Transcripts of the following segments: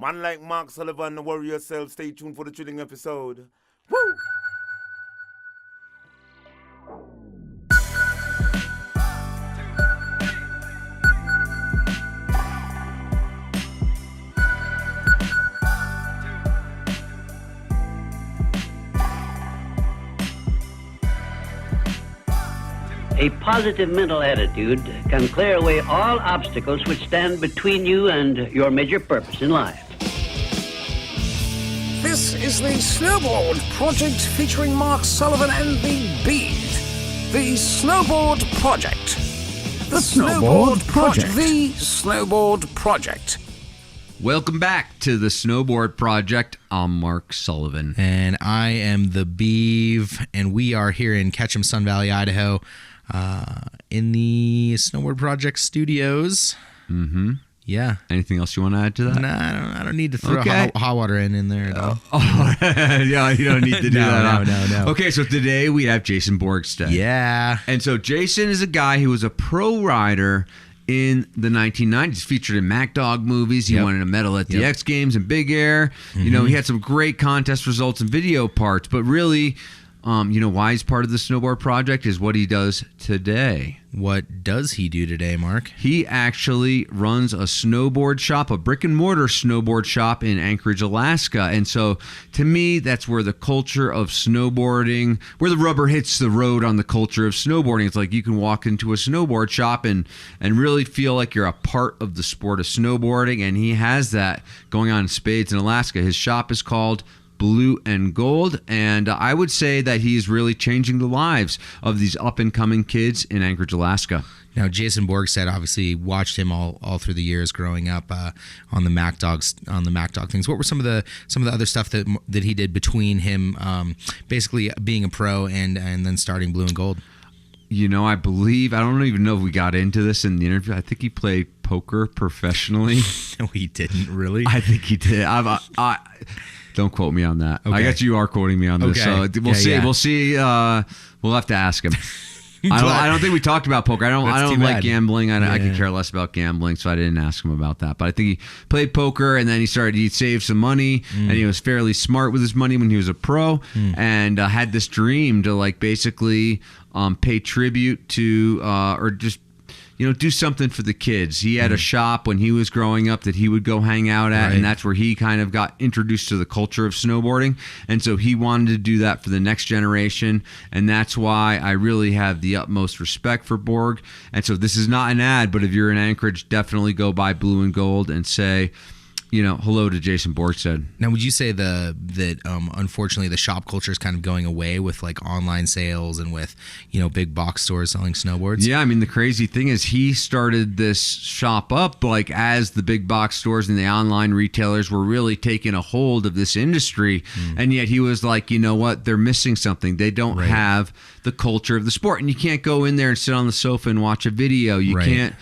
Man like Mark Sullivan, the warrior self. Stay tuned for the thrilling episode. Woo! A positive mental attitude can clear away all obstacles which stand between you and your major purpose in life. This is the Snowboard Project featuring Mark Sullivan and the Bead. The Snowboard Project. The Snowboard Project. The Snowboard Project. Welcome back to the Snowboard Project. I'm Mark Sullivan. And I am the Beeve, and we are here in Ketchum, Sun Valley, Idaho, in the Snowboard Project studios. Mm-hmm. Yeah. Anything else you want to add to that? Nah, I don't need to throw hot water in there at all. Yeah, you don't need to do that. No. Okay, so today we have Jason Borgstede. Yeah. And so Jason is a guy who was a pro rider in the 1990s, featured in Mac Dog movies. He won a medal at the X Games and Big Air. Mm-hmm. You know, he had some great contest results and video parts, but really, why he's part of the Snowboard Project is what he does today. What does he do today, Mark? He actually runs a snowboard shop, a brick and mortar snowboard shop in Anchorage, Alaska. And so to me, that's where the culture of snowboarding, where the rubber hits the road on the culture of snowboarding. It's like you can walk into a snowboard shop and really feel like you're a part of the sport of snowboarding. And he has that going on in spades in Alaska. His shop is called Blue and Gold, and I would say that he's really changing the lives of these up-and-coming kids in Anchorage, Alaska. Now, Jason Borgstede, obviously watched him all through the years growing up on the Mac Dog things. What were some of the other stuff that he did between him basically being a pro and then starting Blue and Gold? You know, I don't even know if we got into this in the interview. I think he played poker professionally. No, he didn't really. I think he did. Don't quote me on that. Okay. I guess you are quoting me on this. Okay. So we'll see. Yeah. We'll see. We'll have to ask him. I don't think we talked about poker. I don't like gambling. I could care less about gambling, so I didn't ask him about that. But I think he played poker, and then he saved some money, and he was fairly smart with his money when he was a pro, and had this dream to basically pay tribute to or just do something for the kids. He had a shop when he was growing up that he would go hang out at, and that's where he kind of got introduced to the culture of snowboarding. And so he wanted to do that for the next generation, and that's why I really have the utmost respect for Borg. And so this is not an ad, but if you're in Anchorage, definitely go buy Blue and Gold and say, hello to Jason Borgstede. Now, would you say that unfortunately the shop culture is kind of going away with online sales and with big box stores selling snowboards? Yeah, I mean the crazy thing is he started this shop up as the big box stores and the online retailers were really taking a hold of this industry, and yet he was like, you know what? They're missing something. They don't have the culture of the sport, and you can't go in there and sit on the sofa and watch a video. You can't.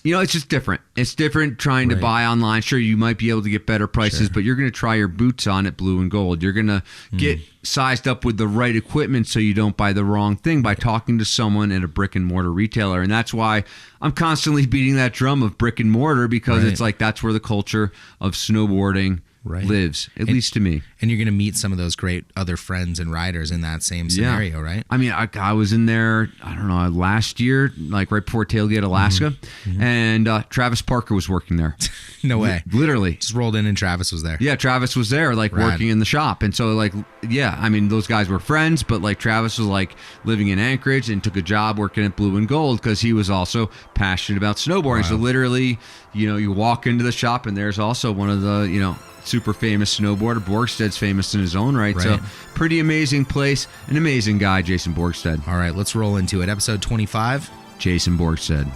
It's just different. It's different trying to buy online. Sure, you might be able to get better prices, but you're going to try your boots on at Blue and Gold. You're going to get sized up with the right equipment so you don't buy the wrong thing by talking to someone at a brick and mortar retailer. And that's why I'm constantly beating that drum of brick and mortar, because it's like that's where the culture of snowboarding lives, at least to me. And you're going to meet some of those great other friends and riders in that same scenario, right? I mean, I was in there, I don't know, last year, right before Tailgate Alaska, and Travis Parker was working there. No way. Literally. Just rolled in and Travis was there. Yeah, Travis was there, working in the shop. And so, I mean, those guys were friends, but, Travis was, living in Anchorage and took a job working at Blue and Gold because he was also passionate about snowboarding. Wow. So, literally, you walk into the shop, and there's also one of the, super famous snowboarder. Borgstede's famous in his own right. So pretty amazing place. An amazing guy, Jason Borgstede. All right, let's roll into it. Episode 25. Jason Borgstede.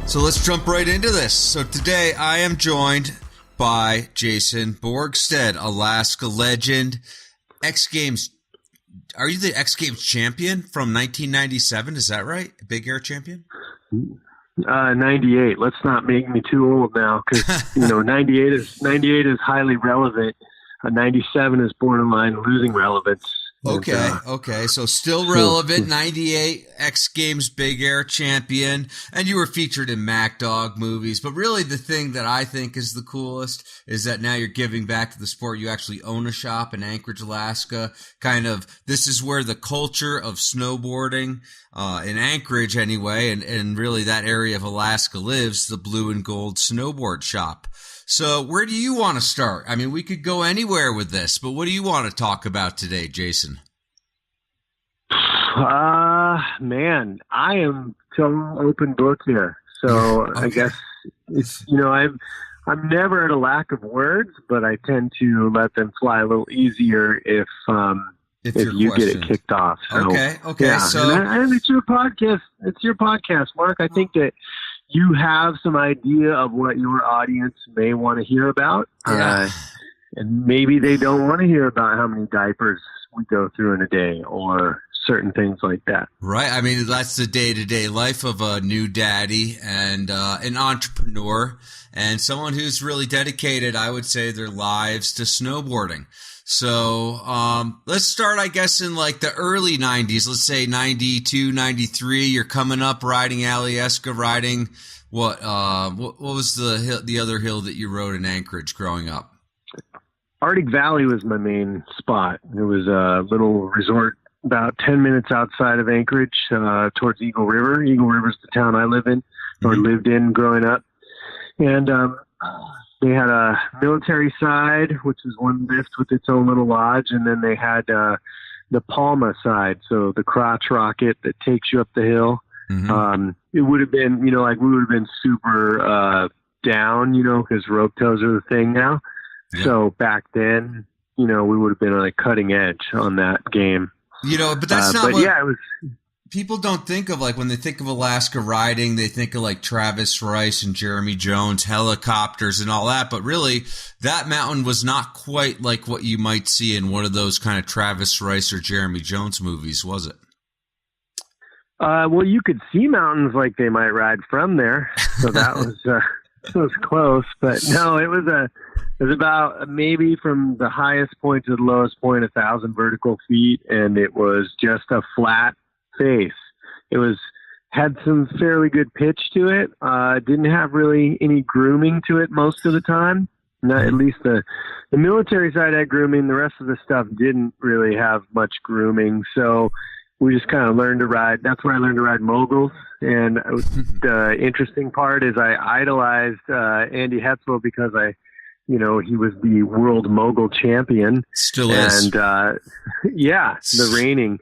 So let's jump right into this. So today I am joined by Jason Borgstede, Alaska legend, X Games. Are you the X Games champion from 1997? Is that right? Big Air champion? 98. Let's not make me too old now, because 98 is highly relevant. '97 is borderline losing relevance. Okay. So still relevant. 98 X Games Big Air champion, and you were featured in Mac Dog movies. But really, the thing that I think is the coolest is that now you're giving back to the sport. You actually own a shop in Anchorage, Alaska. This is where the culture of snowboarding in Anchorage, anyway, and really that area of Alaska lives. The Blue and Gold Snowboard Shop. So where do you want to start? I mean, we could go anywhere with this, but what do you want to talk about today, Jason? Man, I am so open book here. So okay. I guess it's, I'm never at a lack of words, but I tend to let them fly a little easier if you get it kicked off. So, okay. Yeah. So and it's your podcast. It's your podcast, Mark. I think that you have some idea of what your audience may want to hear about. Yeah. And maybe they don't want to hear about how many diapers we go through in a day or certain things like that. Right. I mean, that's the day-to-day life of a new daddy and an entrepreneur and someone who's really dedicated, I would say, their lives to snowboarding. So let's start, I guess, in like the early 90s. Let's say 92, 93. You're coming up riding Alyeska, riding what was the other hill that you rode in Anchorage growing up? Arctic Valley was my main spot. It was a little resort about 10 minutes outside of Anchorage towards Eagle River. Eagle River's the town I live in or lived in growing up. And they had a military side, which is one lift with its own little lodge, and then they had the Palma side, so the crotch rocket that takes you up the hill. Mm-hmm. It would have been, we would have been super down, because rope toes are the thing now. Yeah. So back then, we would have been on a cutting edge on that game. But that's not what... Yeah, it was... People don't think of, like, when they think of Alaska riding, they think of, like, Travis Rice and Jeremy Jones, helicopters and all that. But really, that mountain was not quite like what you might see in one of those kind of Travis Rice or Jeremy Jones movies, was it? Well, you could see mountains like they might ride from there. So that was close. But no, it was about maybe from the highest point to the lowest point, 1,000 vertical feet. And it was just a flat face. It had some fairly good pitch to it. Didn't have really any grooming to it most of the time. Not at least the military side had grooming. The rest of the stuff didn't really have much grooming. So we just kind of learned to ride. That's where I learned to ride moguls. And the interesting part is I idolized Andy Hetzel because he was the world mogul champion. Still is. And, the reigning.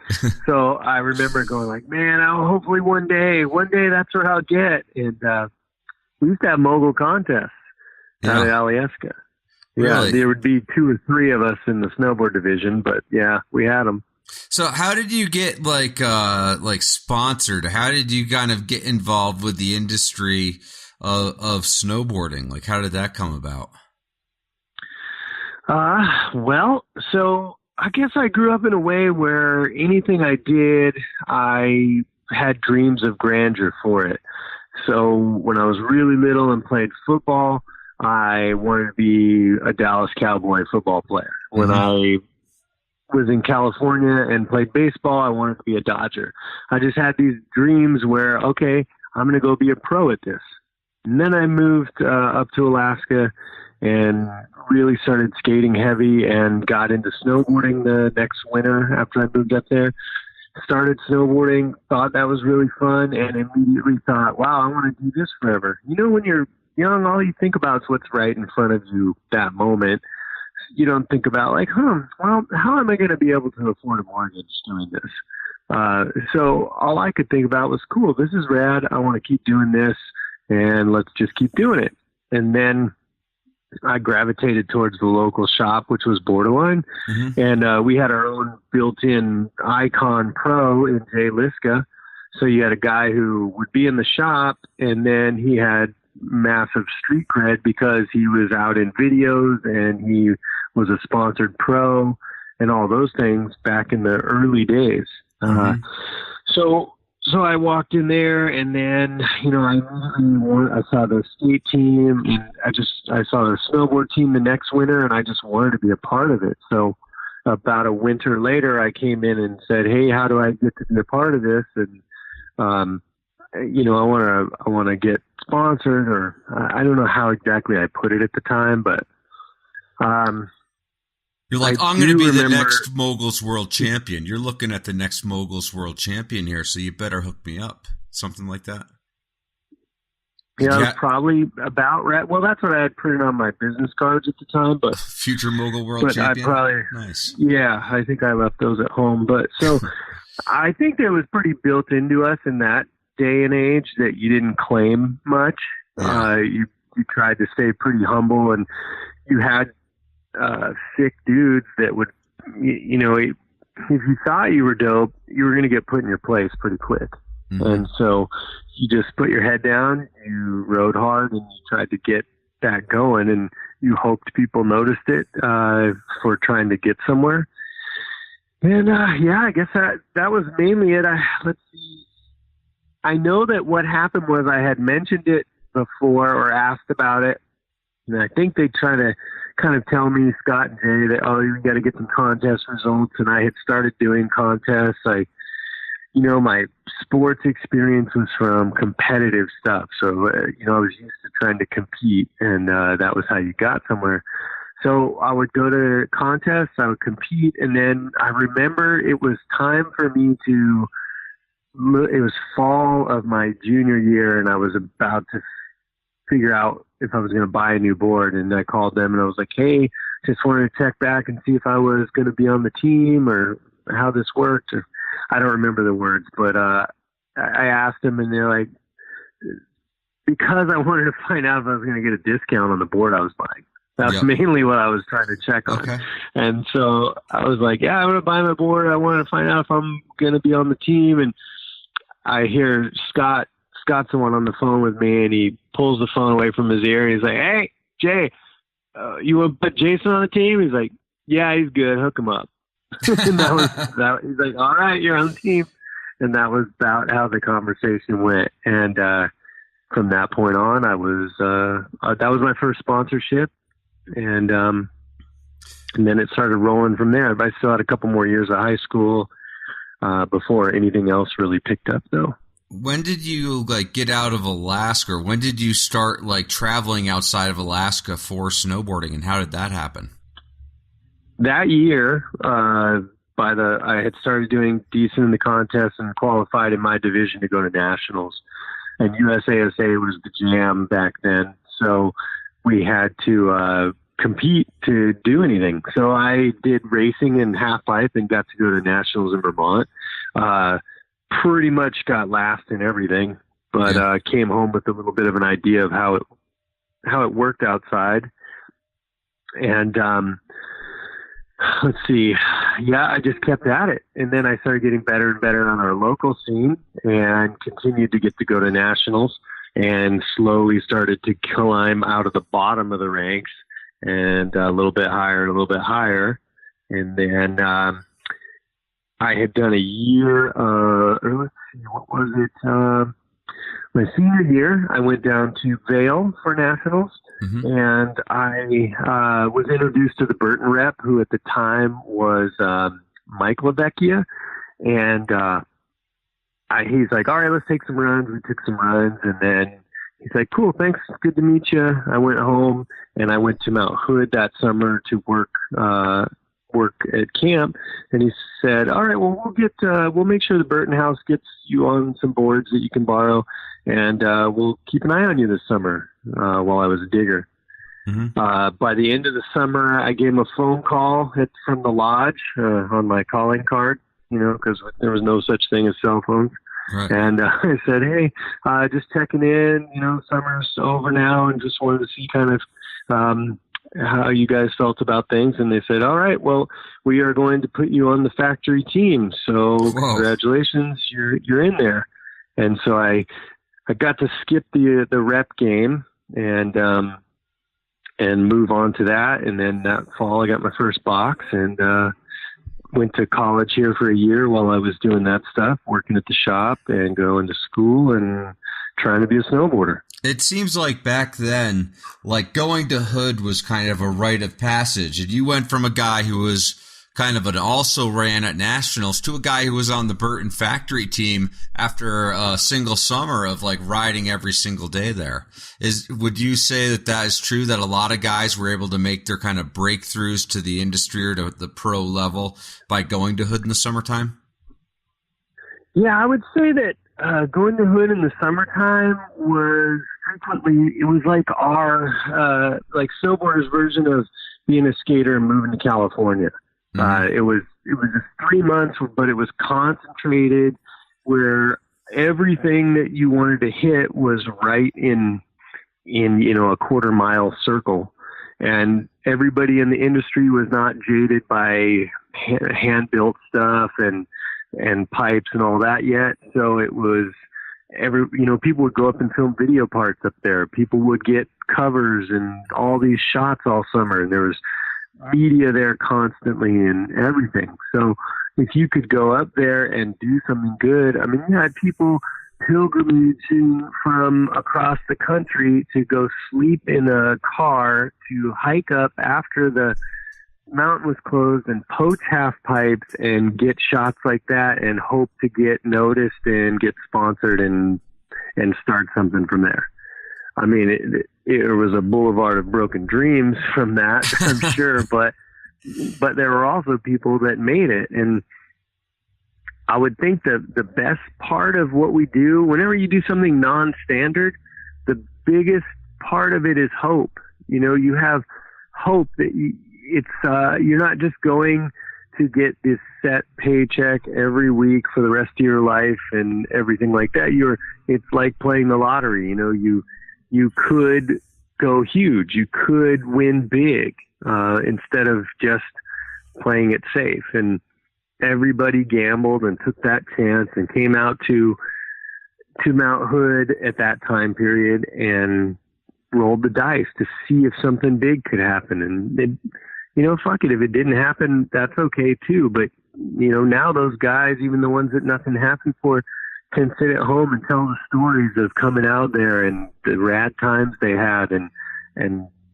So I remember going like, man, hopefully one day that's where I'll get. And we used to have mogul contests out at Alyeska. Really? Yeah, there would be 2 or 3 of us in the snowboard division, but yeah, we had them. So how did you get like sponsored? How did you kind of get involved with the industry of snowboarding? Like, how did that come about? Well, so I guess I grew up in a way where anything I did, I had dreams of grandeur for it. So when I was really little and played football, I wanted to be a Dallas Cowboy football player. When I was in California and played baseball, I wanted to be a Dodger. I just had these dreams where, okay, I'm going to go be a pro at this. And then I moved up to Alaska and really started skating heavy and got into snowboarding the next winter after I moved up there. Started snowboarding, thought that was really fun, and immediately thought, wow, I want to do this forever. When you're young, all you think about is what's right in front of you that moment. You don't think about like, well, how am I going to be able to afford a mortgage doing this? So all I could think about was, cool, this is rad. I want to keep doing this, and let's just keep doing it. And then I gravitated towards the local shop, which was Borderline. And we had our own built-in icon pro in Jay Liska. So you had a guy who would be in the shop, and then he had massive street cred because he was out in videos and he was a sponsored pro and all those things back in the early days. So so I walked in there, and then, I saw the skate team, and I saw the snowboard team the next winter, and I just wanted to be a part of it. So about a winter later, I came in and said, "Hey, how do I get to be a part of this?" And, I want to get sponsored, or I don't know how exactly I put it at the time, but, you're like, I'm going to be the next Moguls World Champion. You're looking at the next Moguls World Champion here, so you better hook me up. Something like that. Yeah, it was probably about right. Well, that's what I had printed on my business cards at the time. But future Mogul World Champion. Nice. Yeah, I think I left those at home. But so I think it was pretty built into us in that day and age that you didn't claim much. Yeah. You tried to stay pretty humble, and you had sick dudes that would, if you thought you were dope, you were going to get put in your place pretty quick. Mm-hmm. And so you just put your head down, you rode hard, and you tried to get that going, and you hoped people noticed it for trying to get somewhere. And I guess that was mainly it. Let's see. I know that what happened was I had mentioned it before or asked about it, and I think they try to kind of tell me, Scott and Jay, that, you got to get some contest results. And I had started doing contests. My sports experience was from competitive stuff. So, I was used to trying to compete, and that was how you got somewhere. So I would go to contests, I would compete. And then I remember it was time for me it was fall of my junior year, and I was about to figure out if I was going to buy a new board. And I called them and I was like, "Hey, just wanted to check back and see if I was going to be on the team or how this worked." Or, I don't remember the words, but I asked them, and they're like, because I wanted to find out if I was going to get a discount on the board I was buying. That's mainly what I was trying to check on. Okay. And so I was like, "Yeah, I'm going to buy my board. I wanted to find out if I'm going to be on the team." And I hear Scott's the one on the phone with me, and he pulls the phone away from his ear, and he's like, "Hey, Jay, you want to put Jason on the team?" He's like, "Yeah, he's good. Hook him up." And that was that. He's like, "All right, you're on the team." And that was about how the conversation went. And from that point on, I was that was my first sponsorship, and then it started rolling from there. I still had a couple more years of high school before anything else really picked up, though. When did you get out of Alaska? When did you start traveling outside of Alaska for snowboarding, and how did that happen? That year, I had started doing decent in the contest and qualified in my division to go to nationals. And USASA was the jam back then, so we had to compete to do anything. So I did racing in half pipe and got to go to nationals in Vermont. Pretty much got last in everything, but came home with a little bit of an idea of how it worked outside. And let's see, I just kept at it, and then I started getting better and better on our local scene, and continued to get to go to nationals, and slowly started to climb out of the bottom of the ranks, and a little bit higher and a little bit higher, and then I had done a year, let's see, what was it? My senior year, I went down to Vail for nationals, and I was introduced to the Burton rep, who at the time was Mike LaVecchia, and he's like, "All right, let's take some runs." We took some runs, and then he's like, "Cool, thanks, good to meet you." I went home, and I went to Mount Hood that summer to work at camp, and he said, "All right, well, we'll make sure the Burton House gets you on some boards that you can borrow, and we'll keep an eye on you this summer," while I was a digger. By the end of the summer, I gave him a phone call from the lodge on my calling card, because there was no such thing as cell phones. Right. And I said, "Hey, just checking in, summer's over now, and just wanted to see kind of how you guys felt about things." And they said, "All right, well, we are going to put you on the factory team. So congratulations, you're in there." And so I got to skip the rep game and move on to that. And then that fall, I got my first box, and went to college here for a year while I was doing that stuff, working at the shop and going to school and trying to be a snowboarder. It seems like back then, like going to Hood was kind of a rite of passage. And you went from a guy who was kind of also ran at nationals to a guy who was on the Burton factory team after a single summer of like riding every single day there. Would you say that is true, that a lot of guys were able to make their kind of breakthroughs to the industry or to the pro level by going to Hood in the summertime? Yeah, I would say that going to Hood in the summertime was frequently, it was like our like snowboarders' version of being a skater and moving to California. It was just 3 months, but it was concentrated where everything that you wanted to hit was right in a quarter-mile circle. And everybody in the industry was not jaded by hand-built stuff and pipes and all that yet. So it was people would go up and film video parts up there. People would get covers and all these shots all summer. And there was media there constantly and everything. So if you could go up there and do something good, I mean, you had people pilgrimaging from across the country to go sleep in a car to hike up after the mountain was closed and poach half pipes and get shots like that and hope to get noticed and get sponsored and start something from there. I mean, it was a boulevard of broken dreams from that, I'm sure, but there were also people that made it. And I would think that the best part of what we do, whenever you do something non-standard, the biggest part of it is hope. You have hope that you're not just going to get this set paycheck every week for the rest of your life and everything like that. It's like playing the lottery. You could go huge. You could win big instead of just playing it safe. And everybody gambled and took that chance and came out to Mount Hood at that time period and rolled the dice to see if something big could happen. And fuck it. If it didn't happen, that's okay too. But now those guys, even the ones that nothing happened for, can sit at home and tell the stories of coming out there and the rad times they had and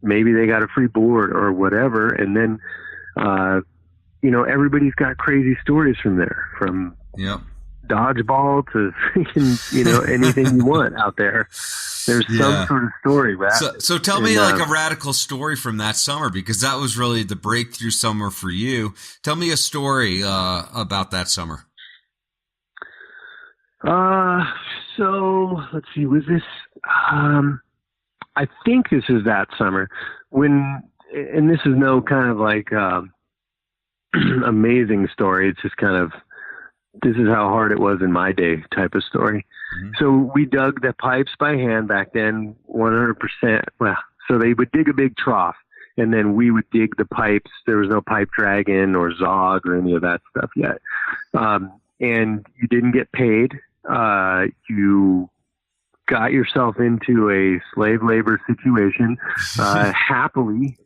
maybe they got a free board or whatever. And then, everybody's got crazy stories from there, from dodgeball to, anything you want out there. There's some sort of story. So tell me like a radical story from that summer, because that was really the breakthrough summer for you. Tell me a story about that summer. So let's see, was this, I think this is that summer and this is no kind of like, amazing story. It's just kind of, this is how hard it was in my day type of story. Mm-hmm. So we dug the pipes by hand back then, 100%. Well, so they would dig a big trough and then we would dig the pipes. There was no pipe dragon or Zog or any of that stuff yet. And you didn't get paid. You got yourself into a slave labor situation, happily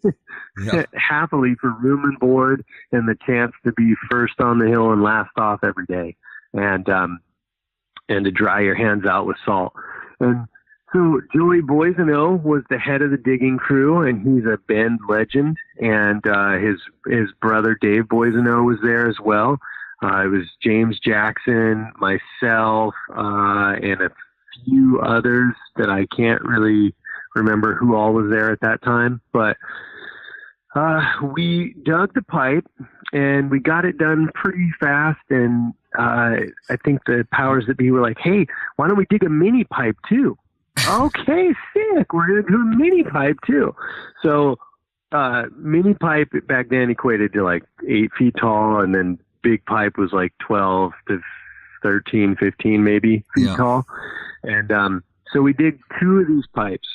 for room and board and the chance to be first on the hill and last off every day, and to dry your hands out with salt. And so Joey Boiseneau was the head of the digging crew, and he's a Bend legend. And his brother Dave Boiseneau was there as well. It was James Jackson, myself, and a few others that I can't really remember who all was there at that time. But we dug the pipe, and we got it done pretty fast. And I think the powers that be were like, hey, why don't we dig a mini pipe too? Okay, sick. We're going to do a mini pipe too. So mini pipe back then equated to like 8 feet tall, and then big pipe was like 12 to 13, 15 maybe feet tall. And so we dig 2 of these pipes.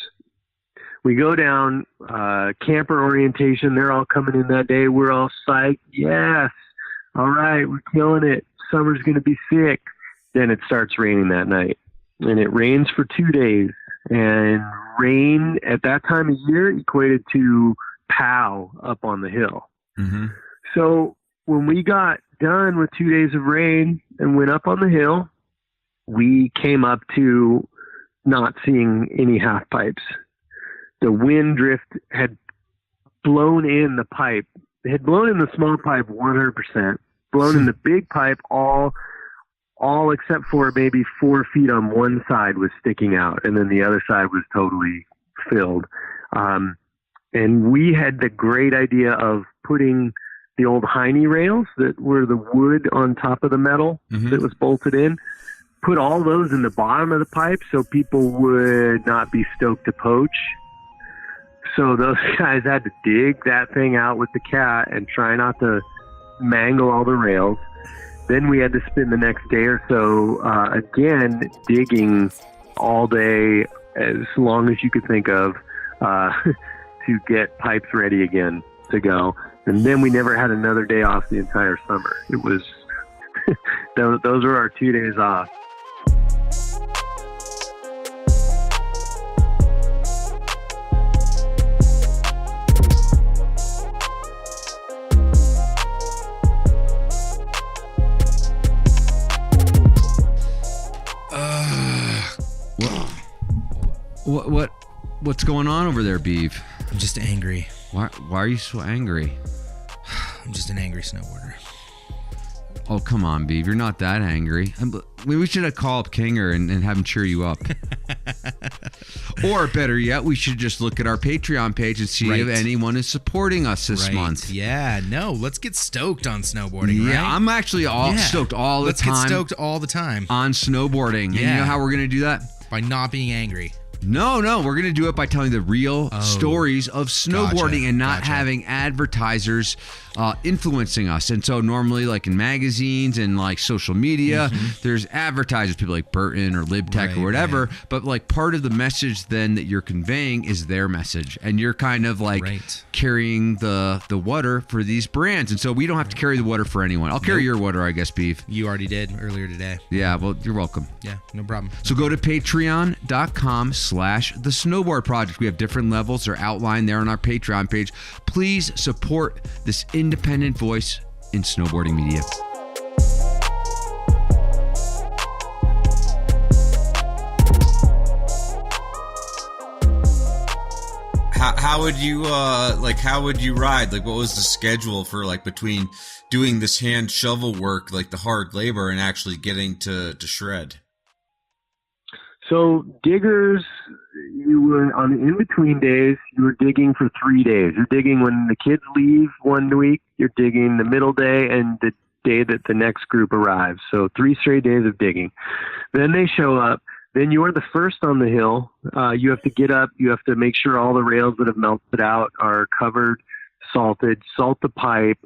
We go down, camper orientation. They're all coming in that day. We're all psyched. Yes. All right. We're killing it. Summer's going to be sick. Then it starts raining that night. And it rains for 2 days. And rain at that time of year equated to pow up on the hill. Mm-hmm. So when we got done with 2 days of rain and went up on the hill, we came up to not seeing any half pipes. The wind drift had blown in the pipe. It had blown in the small pipe 100%, blown in the big pipe all except for maybe 4 feet on one side was sticking out, and then the other side was totally filled. And we had the great idea of putting the old Heine rails that were the wood on top of the metal that was bolted in, put all those in the bottom of the pipe so people would not be stoked to poach. So those guys had to dig that thing out with the cat and try not to mangle all the rails. Then we had to spend the next day or so, again, digging all day, as long as you could think of, to get pipes ready again to go. And then we never had another day off the entire summer. It was, those were our 2 days off. What's going on over there, Beeve? I'm just angry. Why are you so angry? I'm just an angry snowboarder. Oh, come on, Beeve. You're not that angry. We should have called up Kinger and have him cheer you up. Or better yet, we should just look at our Patreon page and see if anyone is supporting us this month. Yeah, no, let's get stoked on snowboarding, Yeah, right? I'm actually stoked all the time. Let's get stoked all the time. On snowboarding. Yeah. And you know how we're going to do that? By not being angry. No, we're going to do it by telling the real stories of snowboarding and not having advertisers influencing us. And so normally, like in magazines and like social media, there's advertisers, people like Burton or LibTech or whatever. But like part of the message then that you're conveying is their message. And you're kind of like carrying the water for these brands. And so we don't have to carry the water for anyone. I'll carry your water, I guess, Beef. You already did earlier today. Yeah, well, you're welcome. Yeah, no problem. So go to patreon.com/The Snowboard Project. We have different levels. They're outlined there on our Patreon page. Please support this independent voice in snowboarding media. How would you how would you ride? Like, what was the schedule for like between doing this hand shovel work, like the hard labor, and actually getting to shred? So diggers, you were on the in-between days, you were digging for 3 days. You're digging when the kids leave 1 week, you're digging the middle day and the day that the next group arrives. So 3 straight days of digging. Then they show up. Then you're the first on the hill. You have to get up. You have to make sure all the rails that have melted out are covered, salted, salt the pipe,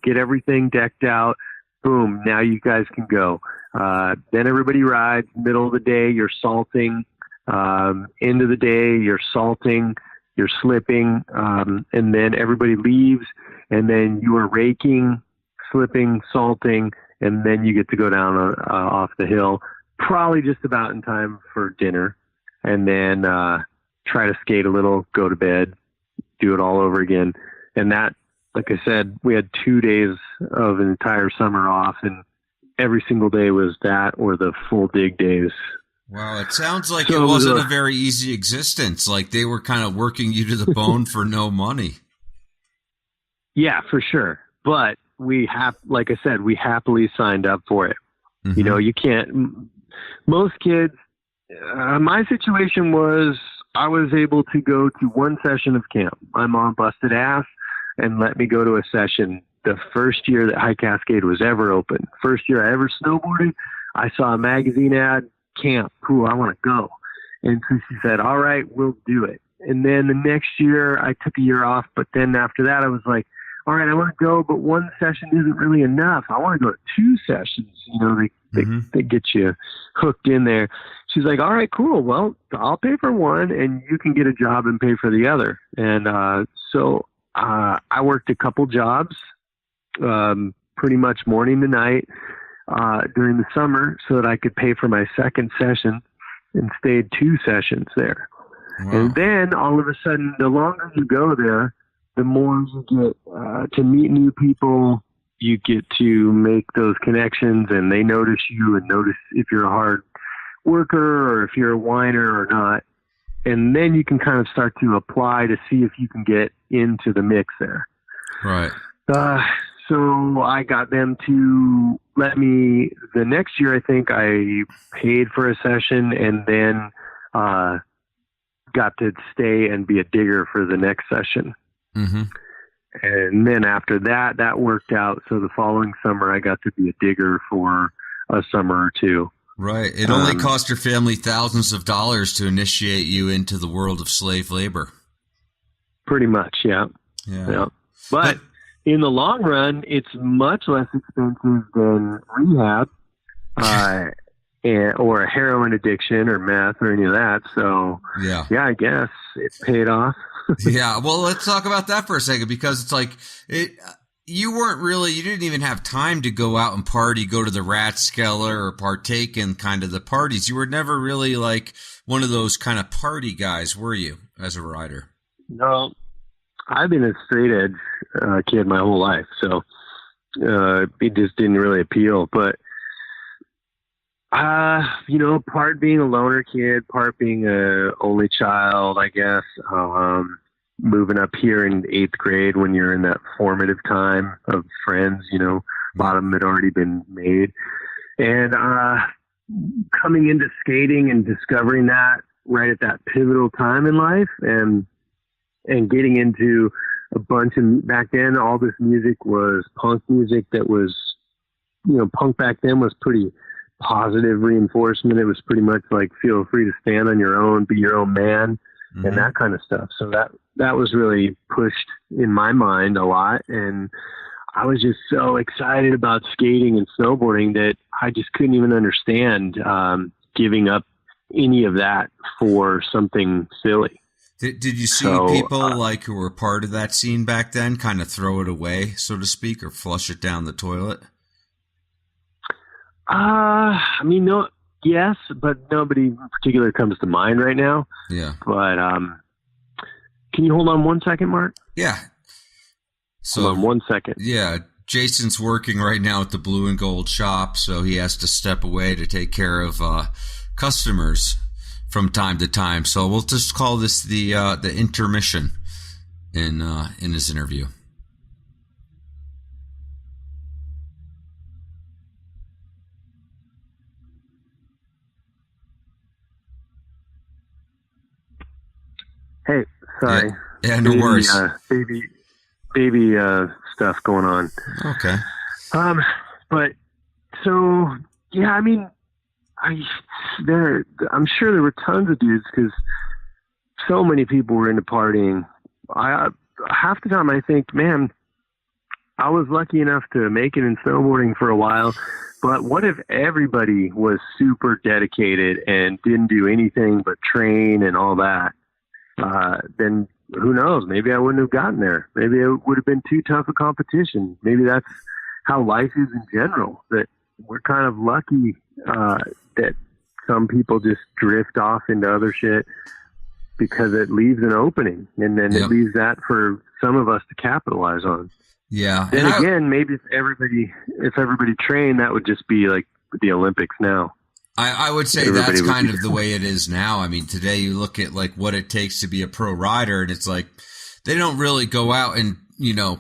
get everything decked out. Boom, now you guys can go. Then everybody rides. Middle of the day, you're salting. End of the day, you're salting, you're slipping, and then everybody leaves, and then you are raking, slipping, salting, and then you get to go down off the hill, probably just about in time for dinner, and then try to skate a little, go to bed, do it all over again. And that, like I said, we had 2 days of an entire summer off, and every single day was that or the full dig days. Wow, it sounds like it wasn't a very easy existence. Like they were kind of working you to the bone for no money. Yeah, for sure. But we like I said, we happily signed up for it. Mm-hmm. You know, you can't, most kids, my situation was I was able to go to 1 session of camp. My mom busted ass and let me go to a session the first year that High Cascade was ever open. First year I ever snowboarded, I saw a magazine ad, camp, cool, I want to go. And so she said, all right, we'll do it. And then the next year I took a year off, but then after that I was like, all right, I want to go, but 1 session isn't really enough. I want to go to 2 sessions. You know, they get you hooked in there. She's like, all right, cool. Well, I'll pay for 1 and you can get a job and pay for the other. And so I worked a couple jobs, pretty much morning to night during the summer so that I could pay for my second session and stayed 2 sessions there. Wow. And then all of a sudden, the longer you go there, the more you get to meet new people, you get to make those connections, and they notice you and notice if you're a hard worker or if you're a whiner or not. And then you can kind of start to apply to see if you can get into the mix there. Right. So I got them to let me, the next year, I think I paid for a session, and then got to stay and be a digger for the next session. Mm-hmm. And then after that, that worked out. So the following summer, I got to be a digger for a summer or two. Right. It only cost your family thousands of dollars to initiate you into the world of slave labor. Pretty much, yeah. Yeah. But in the long run, it's much less expensive than rehab, or a heroin addiction or meth or any of that. So yeah, I guess it paid off. Yeah. Well, let's talk about that for a second, because it's like you didn't even have time to go out and party, go to the Rathskeller or partake in kind of the parties. You were never really like one of those kind of party guys, were you, as a rider? No, I've been a straight edge kid my whole life. So it just didn't really appeal. But, part being a loner kid, part being a only child, I guess, moving up here in 8th grade when you're in that formative time of friends, a lot of them had already been made. And coming into skating and discovering that right at that pivotal time in life, and getting into a bunch of, back then, all this music was punk music that was, punk back then was pretty positive reinforcement. It was pretty much like, feel free to stand on your own, be your own man, and that kind of stuff. So that was really pushed in my mind a lot. And I was just so excited about skating and snowboarding that I just couldn't even understand giving up any of that for something silly. Did you see people like who were part of that scene back then kind of throw it away, so to speak, or flush it down the toilet? No, yes, but nobody in particular comes to mind right now. Yeah. But can you hold on 1 second, Mark? Yeah. So hold on 1 second. Yeah. Jason's working right now at the Blue and Gold shop, so he has to step away to take care of customers from time to time. So we'll just call this the intermission in his interview. Hey, sorry. Yeah, no worries. Baby stuff going on. Okay. But so yeah, I mean, I'm sure there were tons of dudes, because so many people were into partying. Half the time I think, man, I was lucky enough to make it in snowboarding for a while, but what if everybody was super dedicated and didn't do anything but train and all that? Then who knows? Maybe I wouldn't have gotten there. Maybe it would have been too tough a competition. Maybe that's how life is in general, that we're kind of lucky that some people just drift off into other shit because it leaves an opening, and then it leaves that for some of us to capitalize on. Yeah. Then again, maybe if everybody trained, that would just be like the Olympics now. I would say that's kind of the way it is now. I mean, today you look at like what it takes to be a pro rider, and it's like they don't really go out and,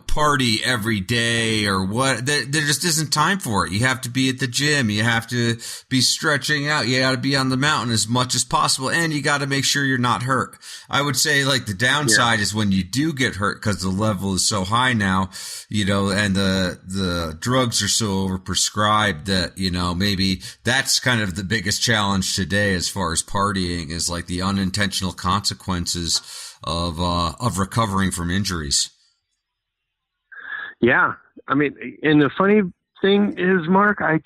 party every day or what. There just isn't time for it. You have to be at the gym. You have to be stretching out. You got to be on the mountain as much as possible, and you got to make sure you're not hurt. I would say like the downside is when you do get hurt, because the level is so high now, and the drugs are so overprescribed that, maybe that's kind of the biggest challenge today as far as partying, is like the unintentional consequences of recovering from injuries. Yeah. I mean, and the funny thing is, Mark, I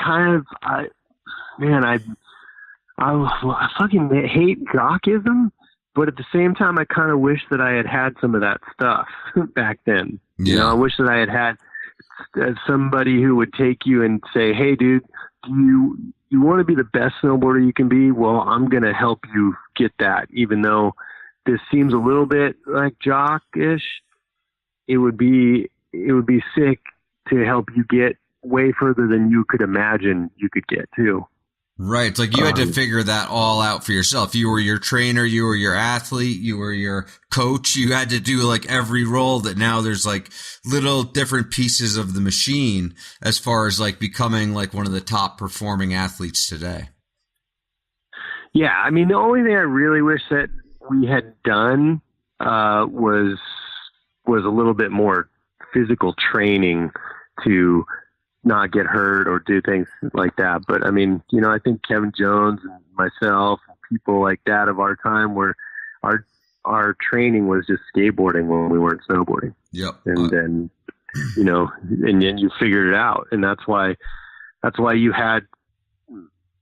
fucking hate jockism, but at the same time, I kind of wish that I had some of that stuff back then. Yeah. I wish that I had somebody who would take you and say, hey, dude, you want to be the best snowboarder you can be? Well, I'm going to help you get that, even though this seems a little bit like jock-ish. It would be sick to help you get way further than you could imagine you could get too. Right. It's like you had to figure that all out for yourself. You were your trainer, you were your athlete, you were your coach. You had to do like every role that now there's like little different pieces of the machine as far as like becoming like one of the top performing athletes today. Yeah. I mean, the only thing I really wish that we had done was a little bit more physical training to not get hurt or do things like that. But I mean, you know, I think Kevin Jones and myself, people like that of our time, were our training was just skateboarding when we weren't snowboarding. Yep. And then, you know, and then you figured it out. And that's why you had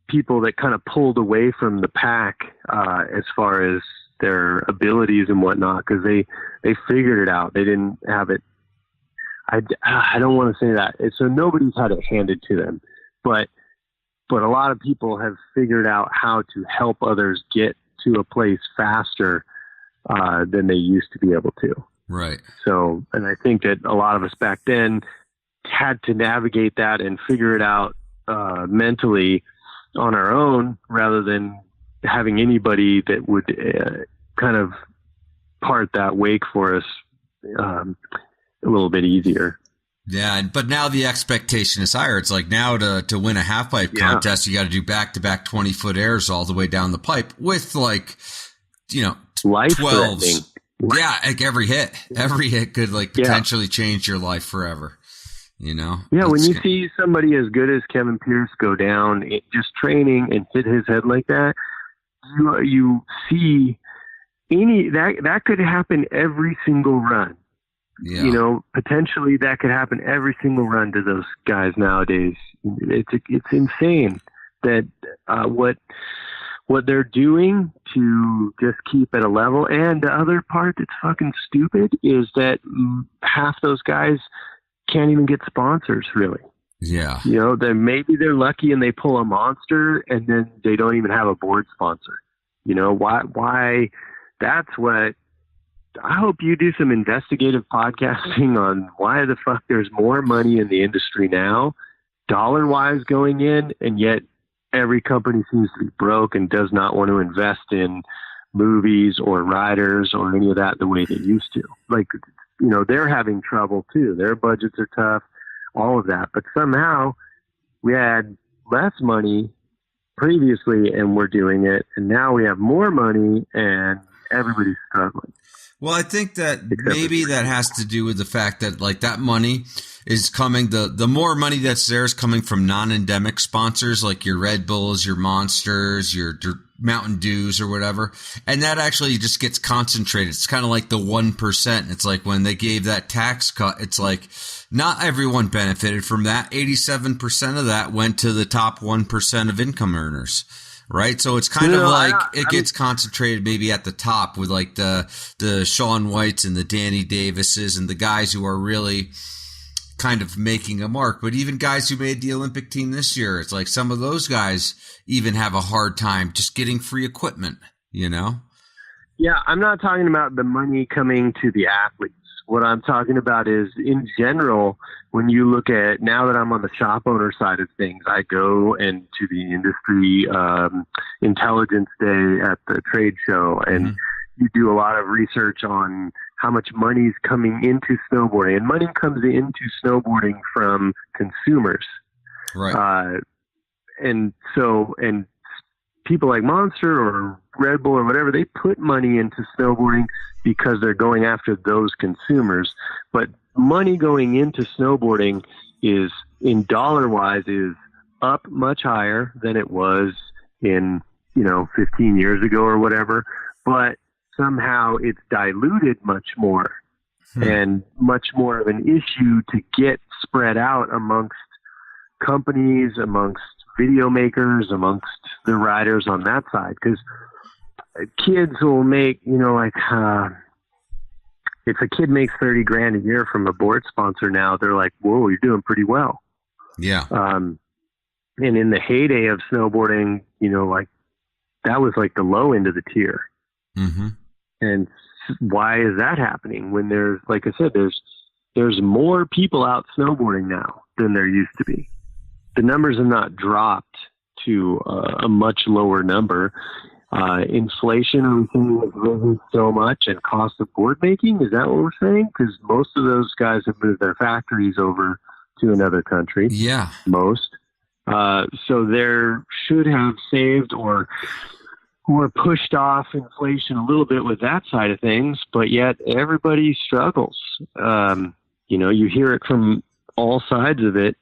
people that kind of pulled away from the pack as far as their abilities and whatnot, because they figured it out. They didn't have it. I don't want to say that. So nobody's had it handed to them, but a lot of people have figured out how to help others get to a place faster than they used to be able to. Right. So, and I think that a lot of us back then had to navigate that and figure it out mentally on our own, rather than having anybody that would kind of part that wake for us a little bit easier. Yeah, but now the expectation is higher. It's like now to win a half pipe contest, you got to do back-to-back 20-foot airs all the way down the pipe with like, you know, 12s. Yeah, like every hit could like potentially change your life forever. You know? Yeah, when you see somebody as good as Kevin Pierce go down just training and hit his head like that, you see that could happen every single run. Yeah. You know, potentially that could happen every single run to those guys nowadays. It's insane that what they're doing to just keep at a level. And the other part that's fucking stupid is that half those guys can't even get sponsors, really. Yeah. You know, then maybe they're lucky and they pull a monster and then they don't even have a board sponsor. You know, why that's what I hope you do some investigative podcasting on why the fuck there's more money in the industry now, dollar wise going in, and yet every company seems to be broke and does not want to invest in movies or riders or any of that the way they used to. Like, you know, they're having trouble too. Their budgets are tough, all of that. But somehow we had less money previously and we're doing it. And now we have more money and everybody's struggling. Well, I think that maybe that has to do with the fact that like that money is coming, the more money that's there is coming from non-endemic sponsors like your Red Bulls, your Monsters, your Mountain Dews or whatever. And that actually just gets concentrated. It's kind of like the 1%. It's like when they gave that tax cut, it's like not everyone benefited from that. 87% of that went to the top 1% of income earners. Right. So it's kind of like it gets concentrated maybe at the top with like the Shaun Whites and the Danny Davises and the guys who are really kind of making a mark. But even guys who made the Olympic team this year, it's like some of those guys even have a hard time just getting free equipment, you know? Yeah. I'm not talking about the money coming to the athletes. What I'm talking about is in general, when you look at, now that I'm on the shop owner side of things, I go into the industry intelligence day at the trade show, and you do a lot of research on how much money is coming into snowboarding. And money comes into snowboarding from consumers. Right. And people like Monster or Red Bull or whatever, they put money into snowboarding because they're going after those consumers. But money going into snowboarding is, in dollar wise, is up much higher than it was in, 15 years ago or whatever. But somehow it's diluted much more and much more of an issue to get spread out amongst companies, amongst video makers, amongst the riders on that side. Because kids will make, if a kid makes $30,000 a year from a board sponsor now, they're like, whoa, you're doing pretty well. Yeah. And in the heyday of snowboarding, that was like the low end of the tier. Mm-hmm. And why is that happening when there's, like I said, there's there's more people out snowboarding now than there used to be. The numbers have not dropped to a much lower number. Inflation, are we saying, has risen so much, and cost of board making? Is that what we're saying? Because most of those guys have moved their factories over to another country. Yeah. Most. So there should have saved or pushed off inflation a little bit with that side of things, but yet everybody struggles. You know, you hear it from all sides of it,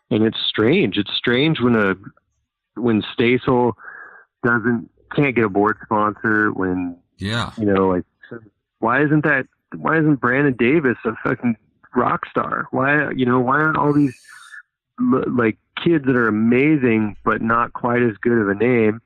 and it's strange. It's strange when Stasel can't get a board sponsor, when, you know, like, why isn't Brandon Davis a fucking rock star? Why aren't all these like kids that are amazing but not quite as good of a name?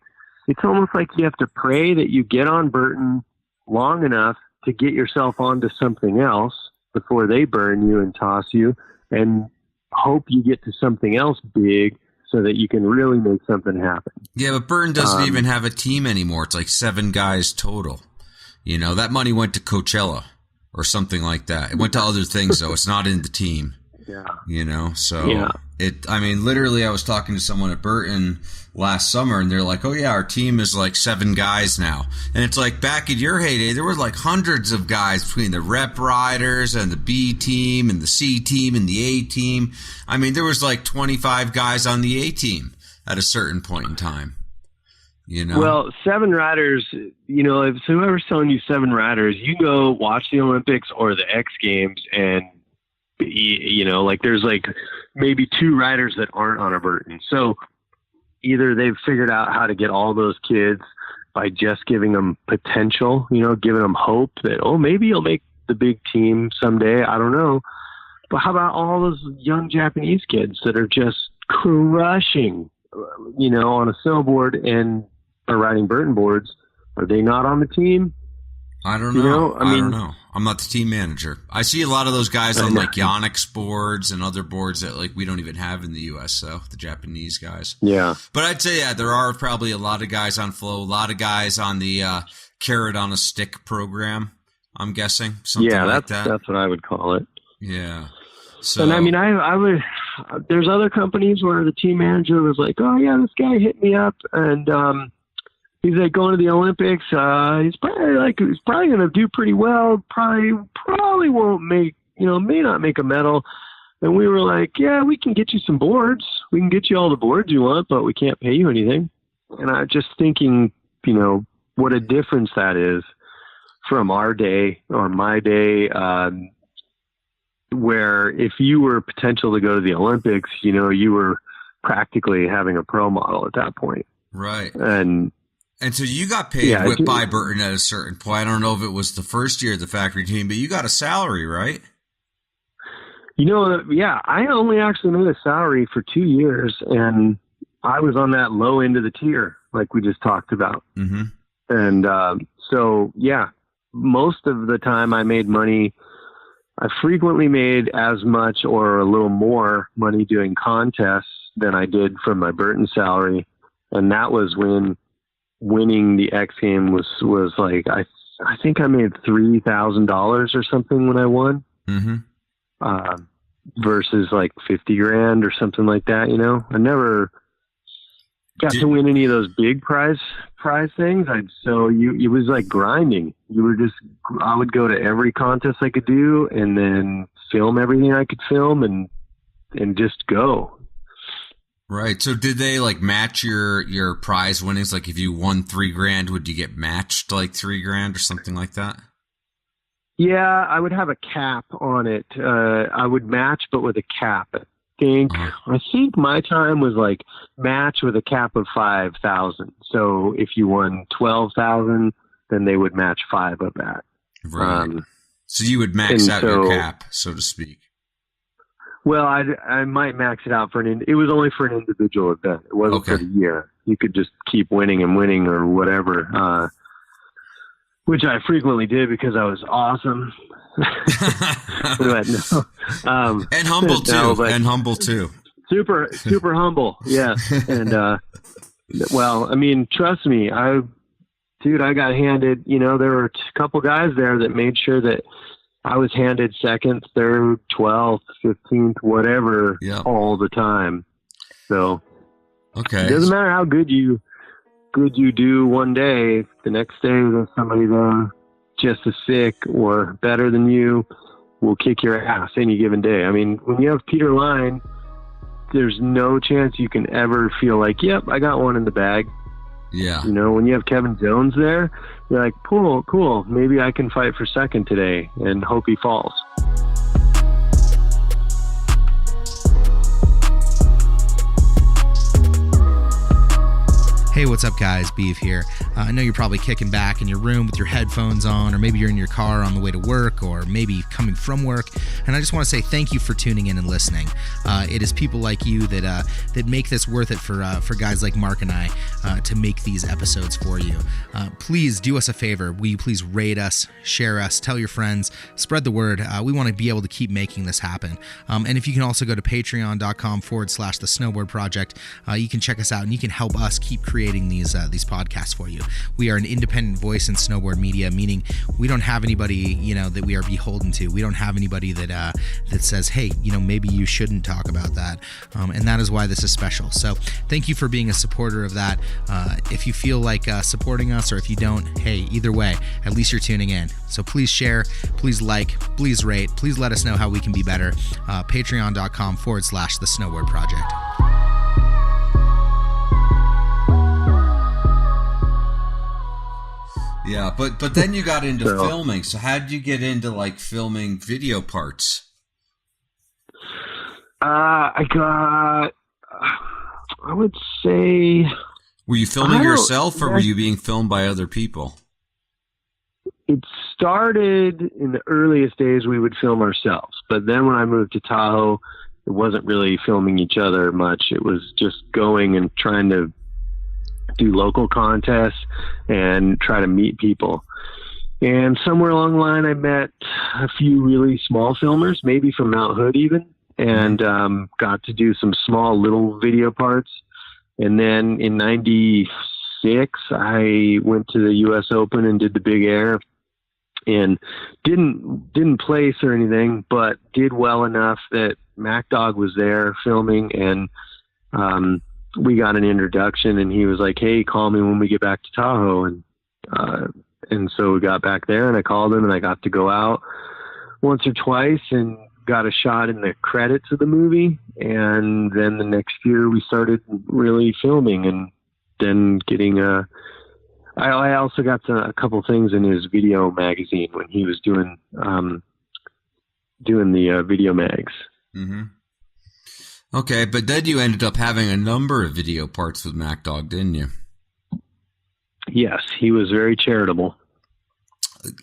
It's almost like you have to pray that you get on Burton long enough to get yourself onto something else before they burn you and toss you, and hope you get to something else big so that you can really make something happen. Yeah, but Burton doesn't even have a team anymore. It's like 7 guys total. You know, that money went to Coachella or something like that. It went to other things, though. It's not in the team. Yeah. You know, so I mean, literally, I was talking to someone at Burton last summer, and they're like, oh, yeah, our team is like 7 guys now. And it's like, back in your heyday, there were like hundreds of guys between the rep riders and the B team and the C team and the A team. I mean, there was like 25 guys on the A team at a certain point in time. You know? Well, 7 riders, you know, if whoever's telling you 7 riders, you go watch the Olympics or the X Games, and you know, like there's like maybe 2 riders that aren't on a Burton. So either they've figured out how to get all those kids by just giving them potential, you know, giving them hope that, oh, maybe you'll make the big team someday. I don't know. But how about all those young Japanese kids that are just crushing, you know, on a snowboard and are riding Burton boards? Are they not on the team? I don't know. You know, I don't know. I'm not the team manager. I see a lot of those guys on like Yonex boards and other boards that like we don't even have in the U.S. though, the Japanese guys. Yeah. But I'd say, yeah, there are probably a lot of guys on Flow, a lot of guys on the carrot on a stick program, I'm guessing. Something like that. That's what I would call it. Yeah. So, and I mean, I would, there's other companies where the team manager was like, oh yeah, this guy hit me up, and he's like going to the Olympics. He's probably going to do pretty well. Probably won't make, you know, may not make a medal. And we were like, yeah, we can get you some boards. We can get you all the boards you want, but we can't pay you anything. And I'm just thinking, you know, what a difference that is from our day or my day, where if you were potential to go to the Olympics, you know, you were practically having a pro model at that point. Right. And so you got paid by Burton at a certain point. I don't know if it was the first year of the factory team, but you got a salary, right? You know, yeah, I only actually made a salary for 2 years, and I was on that low end of the tier, like we just talked about. Mm-hmm. And so, yeah, most of the time I made money. I frequently made as much or a little more money doing contests than I did from my Burton salary. And that was when winning the X game was like, I think I made $3,000 or something when I won, versus like 50 grand or something like that. You know, I never got to win any of those big prize things. It was like grinding. I would go to every contest I could do and then film everything I could film and just go. Right. So did they like match your prize winnings? Like if you won $3,000, would you get matched like $3,000 or something like that? Yeah, I would have a cap on it. I would match, but with a cap. I think my time was like match with a cap of 5,000. So if you won 12,000, then they would match 5 of that. Right. So you would max out your cap, so to speak. Well, I might max it out it was only for an individual event. It wasn't for the year. You could just keep winning and winning or whatever, which I frequently did because I was awesome. And humble too. And humble too. Super humble. Yeah. And, well, I mean, trust me, I got handed, you know, there were a couple guys there that made sure that I was handed second, third, 12th, 15th, whatever, all the time. So it doesn't matter how good you do one day. The next day, there's somebody there just as sick or better than you will kick your ass any given day. I mean, when you have Peter Line, there's no chance you can ever feel like, yep, I got one in the bag. Yeah. You know, when you have Kevin Jones there, you're like, cool. Maybe I can fight for second today and hope he falls. Hey, what's up, guys? Beef here. I know you're probably kicking back in your room with your headphones on, or maybe you're in your car on the way to work, or maybe coming from work. And I just want to say thank you for tuning in and listening. It is people like you that make this worth it for guys like Mark and I to make these episodes for you. Please do us a favor. Will you please rate us, share us, tell your friends, spread the word. We want to be able to keep making this happen. And if you can also go to patreon.com/the Snowboard Project, you can check us out and you can help us keep creating these podcasts for you. We are an independent voice in snowboard media, meaning we don't have anybody that we are beholden to. We don't have anybody that says, hey, maybe you shouldn't talk about that, and that is why this is special. So thank you for being a supporter of that. If you feel like supporting us, or if you don't, hey, either way, at least you're tuning in. So please share, please like, please rate, please let us know how we can be better. Patreon.com/the Snowboard Project. Yeah, but then you got into filming. So how did you get into like filming video parts? I would say. Were you filming yourself, or were you being filmed by other people? It started in the earliest days. We would film ourselves, but then when I moved to Tahoe, it wasn't really filming each other much. It was just going and trying to do local contests and try to meet people. And somewhere along the line, I met a few really small filmers, maybe from Mount Hood even, and got to do some small little video parts. And then in 96, I went to the U.S. Open and did the Big Air, and didn't place or anything, but did well enough that MacDog was there filming, and we got an introduction, and he was like, hey, call me when we get back to Tahoe. And so we got back there, and I called him, and I got to go out once or twice and got a shot in the credits of the movie. And then the next year we started really filming, and then getting I also got a couple things in his video magazine when he was doing the video mags. Mm-hmm. Okay, but then you ended up having a number of video parts with MacDog, didn't you? Yes, he was very charitable.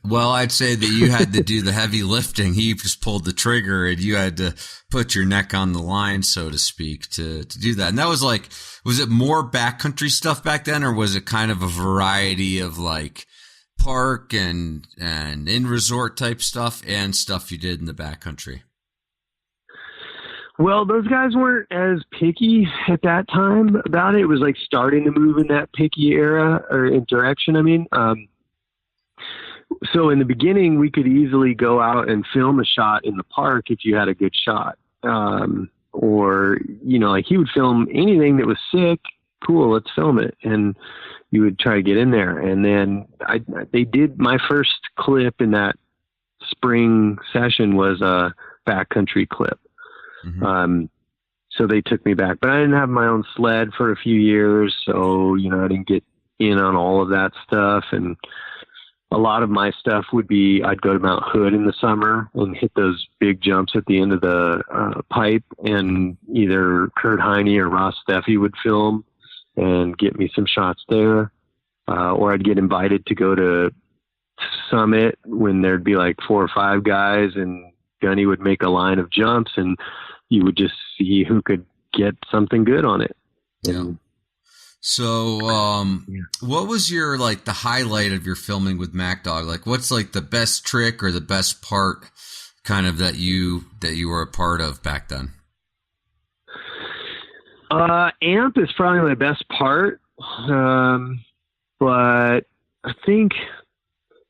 Well, I'd say that you had to do the heavy lifting. He just pulled the trigger, and you had to put your neck on the line, so to speak, to do that. And that was like, was it more backcountry stuff back then, or was it kind of a variety of like park and in-resort type stuff and stuff you did in the backcountry? Well, those guys weren't as picky at that time about it. It was like starting to move in that picky era or in direction. I mean, so in the beginning, we could easily go out and film a shot in the park if you had a good shot. Or, like he would film anything that was sick. Cool, let's film it. And you would try to get in there. And then they did my first clip in that spring session was a backcountry clip. Mm-hmm. So they took me back, but I didn't have my own sled for a few years. So, I didn't get in on all of that stuff. And a lot of my stuff would be, I'd go to Mount Hood in the summer and hit those big jumps at the end of the pipe, and either Kurt Heine or Ross Steffi would film and get me some shots there. Or I'd get invited to go to Summit when there'd be like 4 or 5 guys, and Gunny would make a line of jumps, and you would just see who could get something good on it. Yeah. So, what was your, like, the highlight of your filming with MacDog? Like, what's like the best trick or the best part kind of that you were a part of back then? Amp is probably my best part. But I think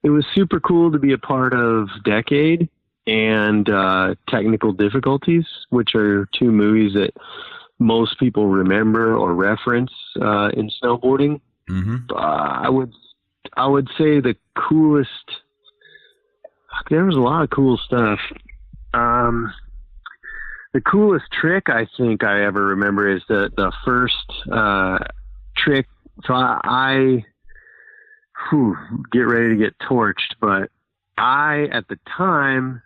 it was super cool to be a part of Decade. and Technical Difficulties, which are two movies that most people remember or reference in snowboarding. Mm-hmm. I would say the coolest. There was a lot of cool stuff. The coolest trick I think I ever remember is the first trick. So I get ready to get torched, but I at the time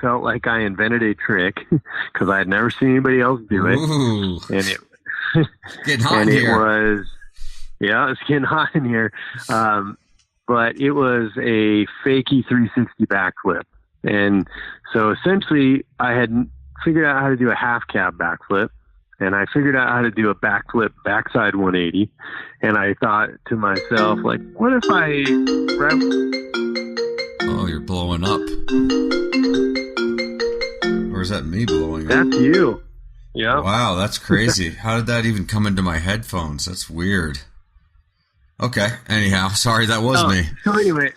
felt like I invented a trick because I had never seen anybody else do it. Ooh. And it getting hot and in it here. was, yeah, it's getting hot in here. But it was a fakie 360 backflip. And so essentially I had figured out how to do a half cab backflip, and I figured out how to do a backflip backside 180. And I thought to myself, like, what if I... Oh, you're blowing up. Or is that me blowing up? That's you. Yeah. Wow, that's crazy. How did that even come into my headphones? That's weird. Okay. Anyhow, sorry, that was me. So anyway,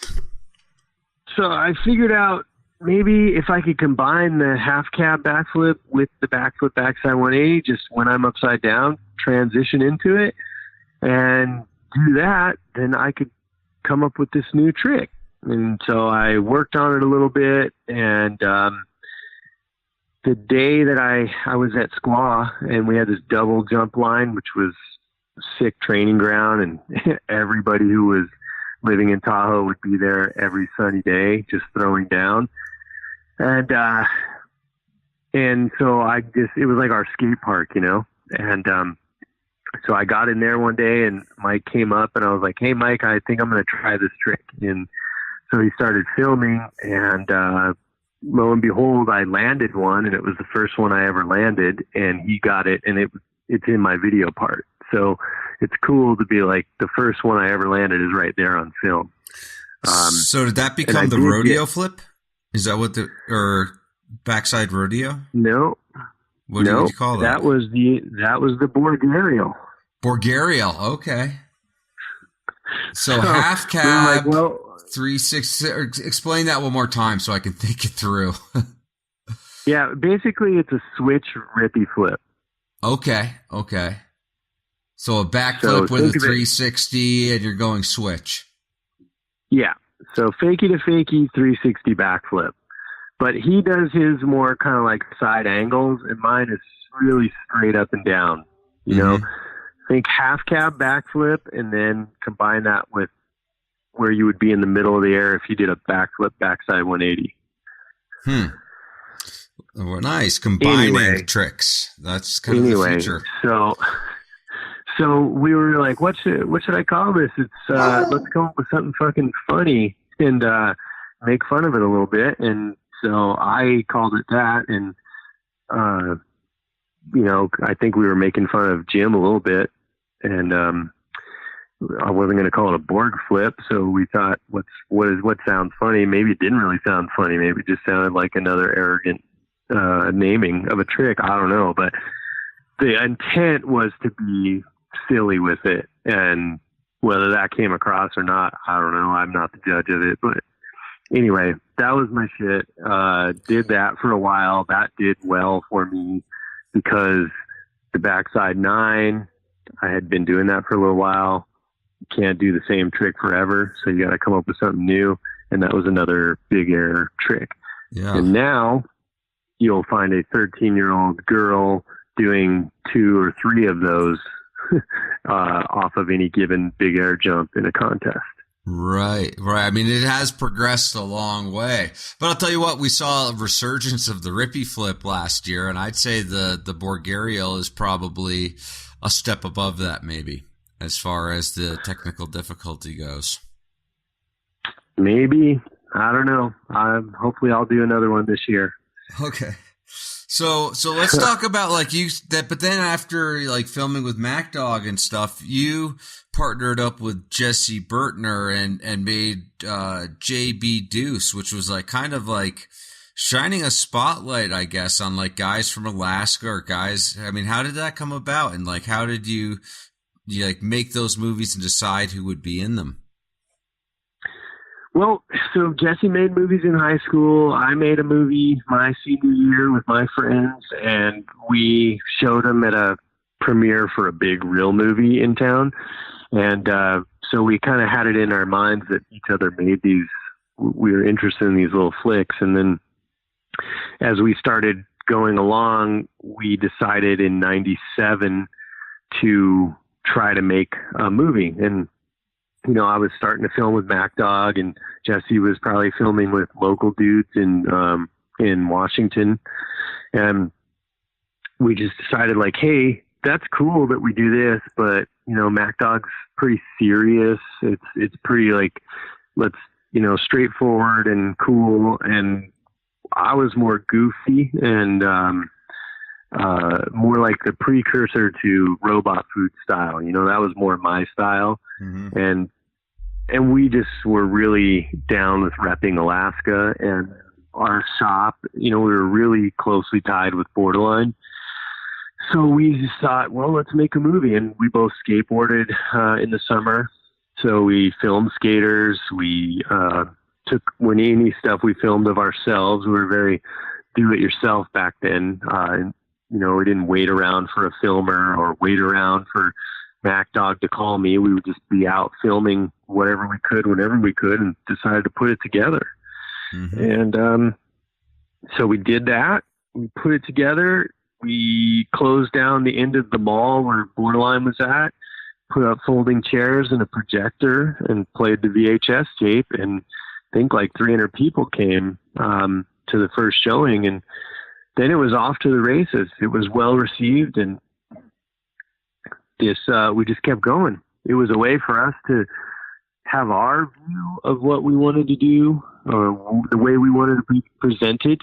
so I figured out maybe if I could combine the half cab backflip with the backflip backside 180, just when I'm upside down, transition into it and do that, then I could come up with this new trick. And so I worked on it a little bit, and the day that I was at Squaw and we had this double jump line, which was a sick training ground, and everybody who was living in Tahoe would be there every sunny day just throwing down. And so it was like our skate park, you know? And so I got in there one day and Mike came up and I was like, hey, Mike, I think I'm going to try this trick. And so he started filming, and lo and behold, I landed one, and it was the first one I ever landed, and he got it, and it's in my video part. So it's cool to be like, the first one I ever landed is right there on film. So did that become the rodeo flip? Is that what or backside rodeo? No. What did you call that? That was the Borgstede. Borgstede, okay. So half cab, 360. Explain that one more time so I can think it through. Yeah, basically it's a switch rippy flip. Okay. So a backflip with a 360 and you're going switch. Yeah. So fakie to fakie 360 backflip. But he does his more kind of like side angles, and mine is really straight up and down. You know, think half cab backflip, and then combine that with where you would be in the middle of the air if you did a backflip backside 180. Well, nice. Combining tricks. That's kind of the future. So we were like, what should I call this? It's let's come up with something fucking funny and make fun of it a little bit. And so I called it that, and I think we were making fun of Jim a little bit, and I wasn't going to call it a Borg flip, so we thought, what sounds funny? Maybe it didn't really sound funny. Maybe it just sounded like another arrogant naming of a trick. I don't know, but the intent was to be silly with it, and whether that came across or not, I don't know. I'm not the judge of it, but anyway, that was my shit. Did that for a while. That did well for me because the backside 9, I had been doing that for a little while. You can't do the same trick forever, so you got to come up with something new, and that was another big air trick. Yeah. And now you'll find a 13-year-old girl doing 2 or 3 of those off of any given big air jump in a contest. Right. I mean, it has progressed a long way. But I'll tell you what, we saw a resurgence of the Rippy flip last year, and I'd say the Borgstede is probably a step above that, maybe, as far as the technical difficulty goes. Maybe. I don't know. Hopefully I'll do another one this year. Okay. So let's talk about but then after like filming with MacDog and stuff, you partnered up with Jesse Bertner and made JB Deuce, which was like kind of like shining a spotlight, I guess, on like guys from Alaska or guys. I mean, how did that come about? And like, how did you like make those movies and decide who would be in them? Well, so Jesse made movies in high school. I made a movie my senior year with my friends, and we showed them at a premiere for a big real movie in town. And so we kind of had it in our minds that each other made these. We were interested in these little flicks. And then as we started going along, we decided in 97 to try to make a movie. And you know, I was starting to film with Mac Dog, and Jesse was probably filming with local dudes in Washington. And we just decided, like, hey, that's cool that we do this, but you know, Mac Dog's pretty serious. It's pretty like, let's, you know, straightforward and cool. And I was more goofy and more like the precursor to robot food style. You know, that was more my style. Mm-hmm. And we just were really down with repping Alaska, and our shop, you know, we were really closely tied with Borderline. So we just thought, well, let's make a movie. And we both skateboarded in the summer. So we filmed skaters. We took any stuff we filmed of ourselves. We were very do-it-yourself back then. And, you know, we didn't wait around for a filmer or wait around for Mac Dog to call me. We would just be out filming whatever we could, whenever we could, and decided to put it together. Mm-hmm. And so we did that. We put it together. We closed down the end of the mall where Borderline was at, put up folding chairs and a projector, and played the VHS tape. And I think like 300 people came to the first showing, and then it was off to the races. It was well received, and we just kept going. It was a way for us to have our view of what we wanted to do, or the way we wanted to be presented,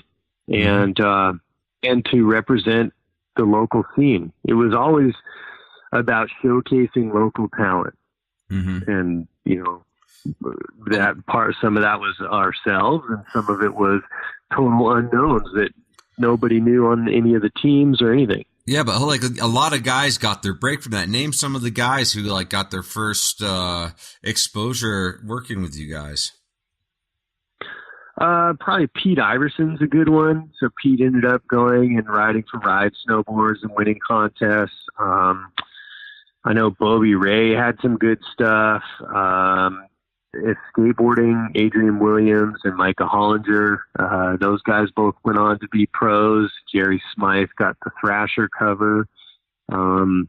and to represent the local scene. It was always about showcasing local talent. Mm-hmm. And, you know, some of that was ourselves, and some of it was total unknowns that nobody knew on any of the teams or anything. Yeah, but like a lot of guys got their break from that. Name some of the guys who like got their first exposure working with you guys. Probably Pete Iverson's a good one. So Pete ended up going and riding for Ride snowboards and winning contests. I know Bobby Ray had some good stuff. Skateboarding, Adrian Williams and Micah Hollinger. Those guys both went on to be pros. Jerry Smythe got the Thrasher cover. Who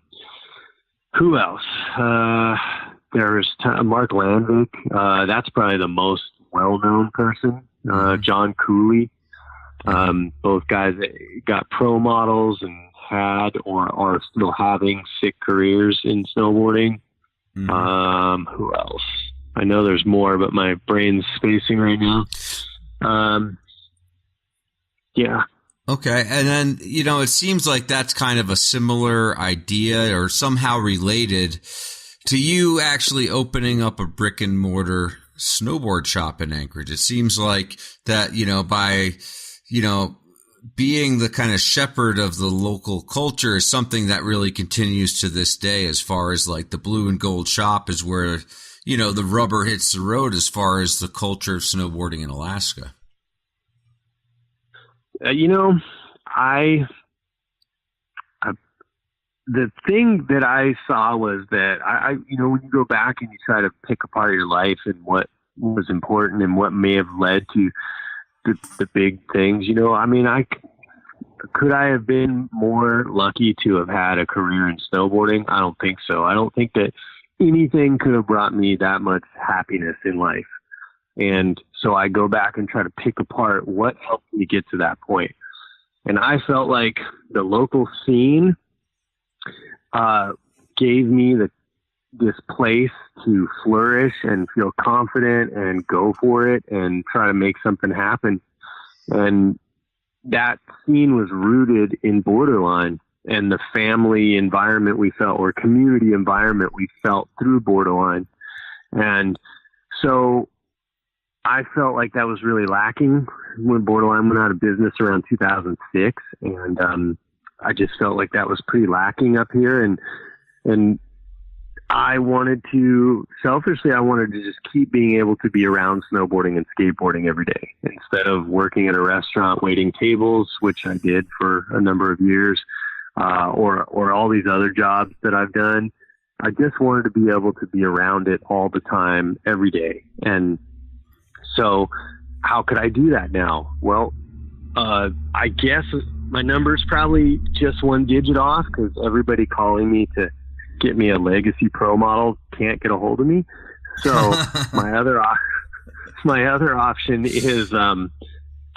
else? There's Mark Landvik. That's probably the most well-known person. John Cooley. Both guys got pro models and had or are still having sick careers in snowboarding. Mm-hmm. Who else? I know there's more, but my brain's spacing right now. Yeah. Okay. And then, you know, it seems like that's kind of a similar idea or somehow related to you actually opening up a brick and mortar snowboard shop in Anchorage. It seems like that, you know, by, you know, being the kind of shepherd of the local culture is something that really continues to this day, as far as like the Blue and Gold shop is where, you know, the rubber hits the road as far as the culture of snowboarding in Alaska. You know, the thing that I saw was that you know, when you go back and you try to pick apart your life and what was important and what may have led to the big things, you know, I mean, could I have been more lucky to have had a career in snowboarding? I don't think so. I don't think that anything could have brought me that much happiness in life. And so I go back and try to pick apart what helped me get to that point. And I felt like the local scene gave me this place to flourish and feel confident and go for it and try to make something happen. And that scene was rooted in Borderline and the family environment we felt, or community environment we felt through Borderline. And so I felt like that was really lacking when Borderline went out of business around 2006. And I just felt like that was pretty lacking up here. And I wanted to just keep being able to be around snowboarding and skateboarding every day instead of working at a restaurant waiting tables, which I did for a number of years, or all these other jobs that I've done. I just wanted to be able to be around it all the time, every day. And so how could I do that now? Well, I guess my number's probably just one digit off because everybody calling me to get me a Legacy Pro model can't get a hold of me. So my other option is to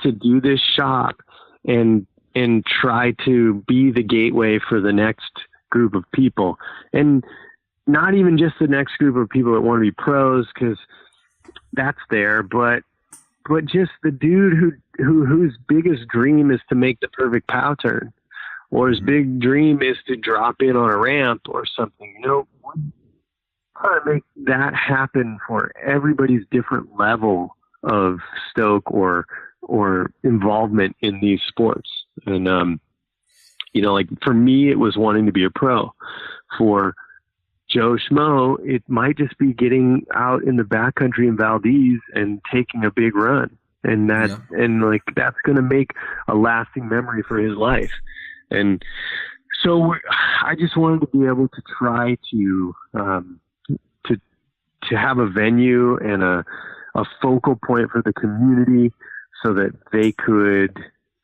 do this shop and try to be the gateway for the next group of people, and not even just the next group of people that want to be pros, because that's there, but just the dude whose biggest dream is to make the perfect pow turn, or his big dream is to drop in on a ramp or something. Try to make that happen for everybody's different level of stoke or involvement in these sports. And like for me, it was wanting to be a pro. For Joe Schmo, it might just be getting out in the backcountry in Valdez and taking a big run. And that's going to make a lasting memory for his life. And so I just wanted to be able to try to have a venue and a focal point for the community so that they could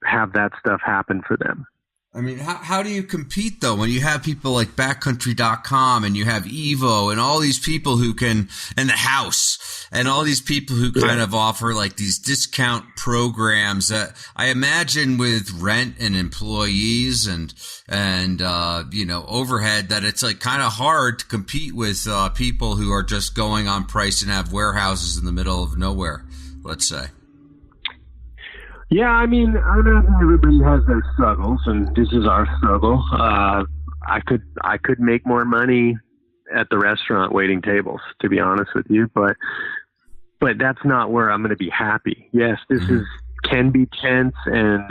have that stuff happen for them. I mean, how do you compete, though, when you have people like Backcountry.com and you have Evo and all these people who can, and the House, and all these people who kind of offer like these discount programs that I imagine with rent and employees and overhead, that it's like kind of hard to compete with people who are just going on price and have warehouses in the middle of nowhere, let's say. Yeah, I mean, I imagine everybody has their struggles, and this is our struggle. I could make more money at the restaurant waiting tables, to be honest with you, but that's not where I'm going to be happy. Yes, this can be tense and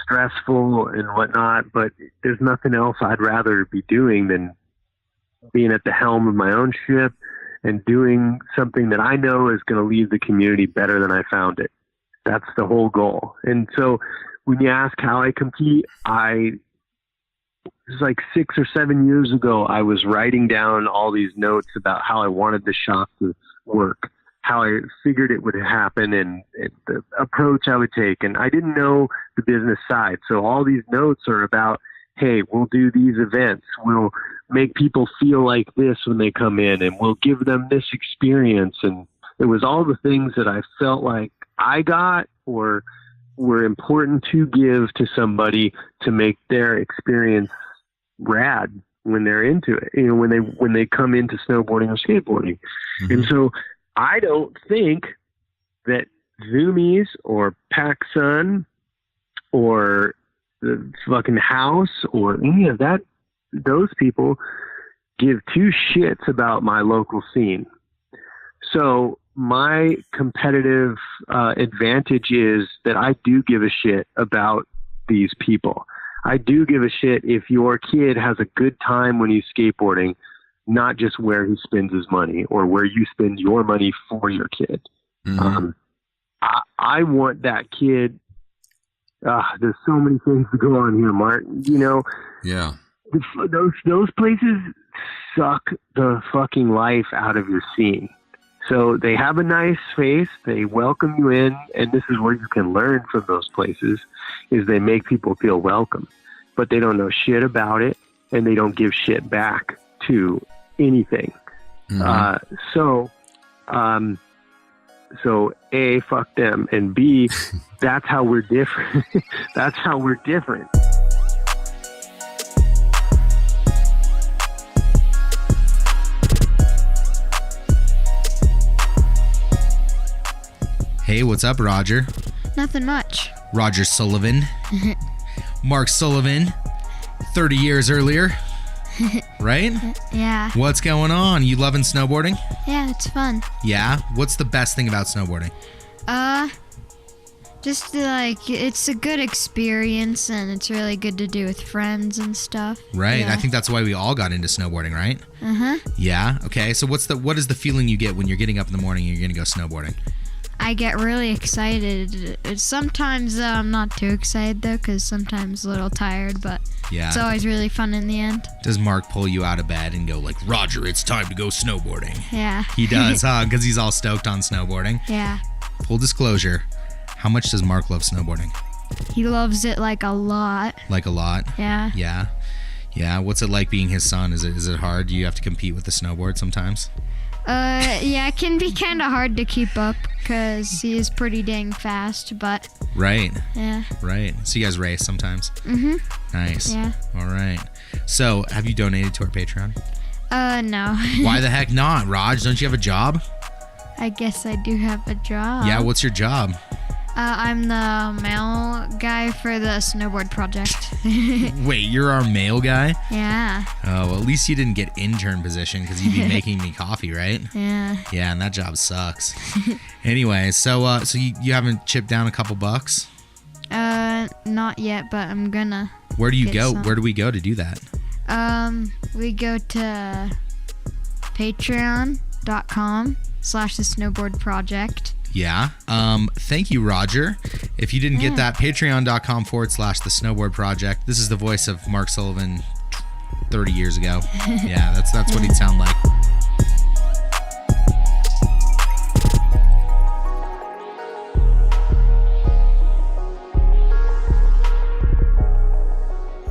stressful and whatnot, but there's nothing else I'd rather be doing than being at the helm of my own ship and doing something that I know is going to leave the community better than I found it. That's the whole goal. And so when you ask how I compete, it was like 6 or 7 years ago, I was writing down all these notes about how I wanted the shop to work, how I figured it would happen, and the approach I would take. And I didn't know the business side. So all these notes are about, hey, we'll do these events. We'll make people feel like this when they come in, and we'll give them this experience. And it was all the things that I felt like I got or were important to give to somebody to make their experience rad when they're into it, when they come into snowboarding or skateboarding. And so I don't think that Zoomies or PacSun or the fucking House or any of that, those people give two shits about my local scene. So my competitive advantage is that I do give a shit about these people. I do give a shit if your kid has a good time when he's skateboarding, not just where he spends his money or where you spend your money for your kid. I want that kid. There's so many things to go on here, Mark. Yeah. Those places suck the fucking life out of your scene. So they have a nice face, they welcome you in, and this is where you can learn from those places, is they make people feel welcome. But they don't know shit about it, and they don't give shit back to anything. So A, fuck them, and B, that's how we're different. That's how we're different. Hey, what's up, Roger? Nothing much. Roger Sullivan. Mark Sullivan, 30 years earlier, right? Yeah. What's going on? You loving snowboarding? Yeah, it's fun. Yeah? What's the best thing about snowboarding? Just like, it's a good experience, and it's really good to do with friends and stuff. Right. Yeah. I think that's why we all got into snowboarding, right? Uh-huh. Yeah. Okay. So what is the feeling you get when you're getting up in the morning and you're going to go snowboarding? I get really excited. Sometimes I'm not too excited, though, because sometimes a little tired, but it's always really fun in the end. Does Mark pull you out of bed and go like, Roger, it's time to go snowboarding? Yeah. He does, huh? Because he's all stoked on snowboarding. Yeah. Full disclosure, how much does Mark love snowboarding? He loves it like a lot. Like a lot? Yeah. Yeah. Yeah. What's it like being his son? Is it hard? Do you have to compete with the snowboard sometimes? Yeah, it can be kind of hard to keep up because he is pretty dang fast, but... Right. Yeah. Right. So you guys race sometimes? Mm-hmm. Nice. Yeah. All right. So, have you donated to our Patreon? No. Why the heck not, Raj? Don't you have a job? I guess I do have a job. Yeah, what's your job? I'm the mail guy for the snowboard project. Wait, you're our mail guy? Yeah. Oh, well, at least you didn't get intern position because you'd be making me coffee, right? Yeah. Yeah, and that job sucks. Anyway, so you haven't chipped down a couple bucks? Not yet, but I'm gonna. Where do you go? some. Where do we go to do that? We go to patreon.com/the snowboard project. Yeah. Thank you, Roger. If you didn't get that, patreon.com/the snowboard project. This is the voice of Mark Sullivan 30 years ago. Yeah, that's what he'd sound like.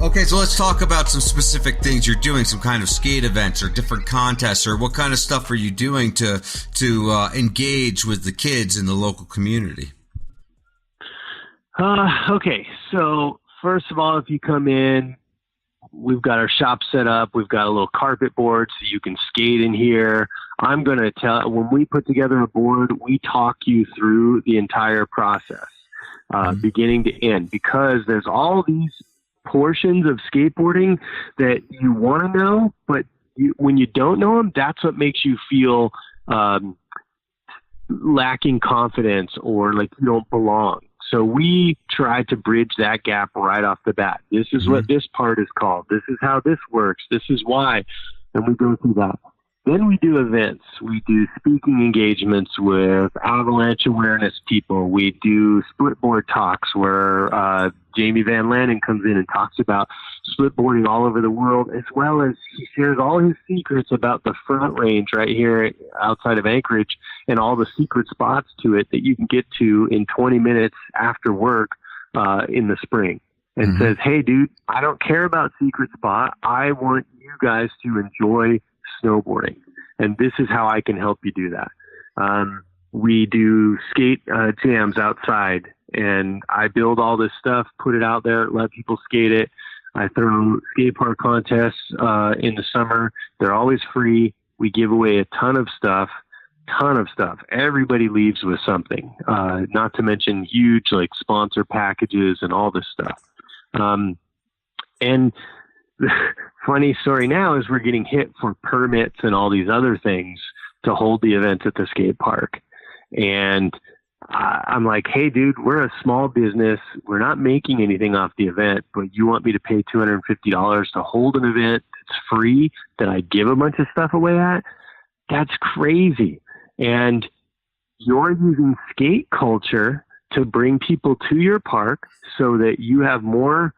Okay, so let's talk about some specific things you're doing, some kind of skate events or different contests, or what kind of stuff are you doing to engage with the kids in the local community? Okay, so first of all, if you come in, we've got our shop set up. We've got a little carpet board so you can skate in here. I'm going to when we put together a board, we talk you through the entire process, beginning to end, because there's all these portions of skateboarding that you want to know, but when you don't know them, that's what makes you feel lacking confidence or like you don't belong. So we try to bridge that gap right off the bat. This is what this part is called. This is how this works. This is why. And we go through that. Then we do events. We do speaking engagements with avalanche awareness people. We do splitboard talks where Jamie Van Lannen comes in and talks about splitboarding all over the world, as well as he shares all his secrets about the front range right here outside of Anchorage and all the secret spots to it that you can get to in 20 minutes after work in the spring. And says, hey, dude, I don't care about secret spot. I want you guys to enjoy snowboarding, and this is how I can help you do that. We do skate jams outside, and I build all this stuff, put it out there, let people skate it. I throw skate park contests in the summer. They're always free. We give away a ton of stuff. Everybody leaves with something, not to mention huge like sponsor packages and all this stuff. And the funny story now is we're getting hit for permits and all these other things to hold the events at the skate park. And I'm like, hey, dude, we're a small business. We're not making anything off the event, but you want me to pay $250 to hold an event that's free that I give a bunch of stuff away at? That's crazy. And you're using skate culture to bring people to your park so that you have more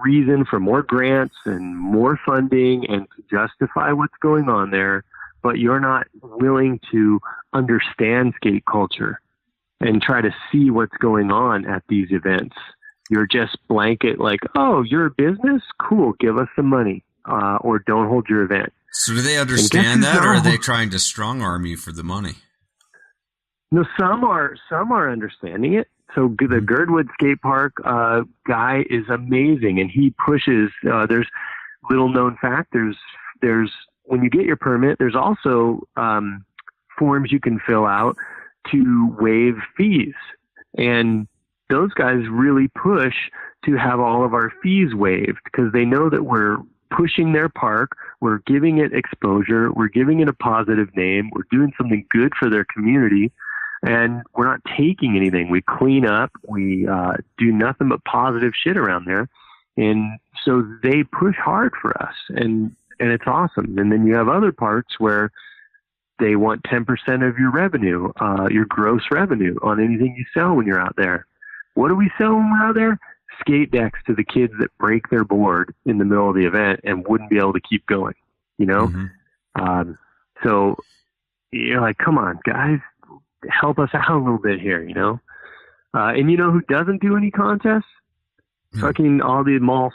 reason for more grants and more funding and to justify what's going on there, but you're not willing to understand skate culture and try to see what's going on at these events. You're just blanket like, oh, you're a business? Cool, give us some money, or don't hold your event. So do they understand that, or are they trying to strong arm you for the money? No, some are understanding it. So the Girdwood Skate Park guy is amazing, and he pushes. There's little known fact. There's when you get your permit, there's also forms you can fill out to waive fees, and those guys really push to have all of our fees waived because they know that we're pushing their park, we're giving it exposure, we're giving it a positive name, we're doing something good for their community. and we're not taking anything. We clean up. We do nothing but positive shit around there. And so they push hard for us, and it's awesome. And then you have other parts where they want 10% of your revenue, your gross revenue on anything you sell when you're out there. What do we sell when we're out there? Skate decks to the kids that break their board in the middle of the event and wouldn't be able to keep going, you know? Mm-hmm. So you're like, come on, guys, help us out a little bit here, you know? And you know who doesn't do any contests? Fucking all the mall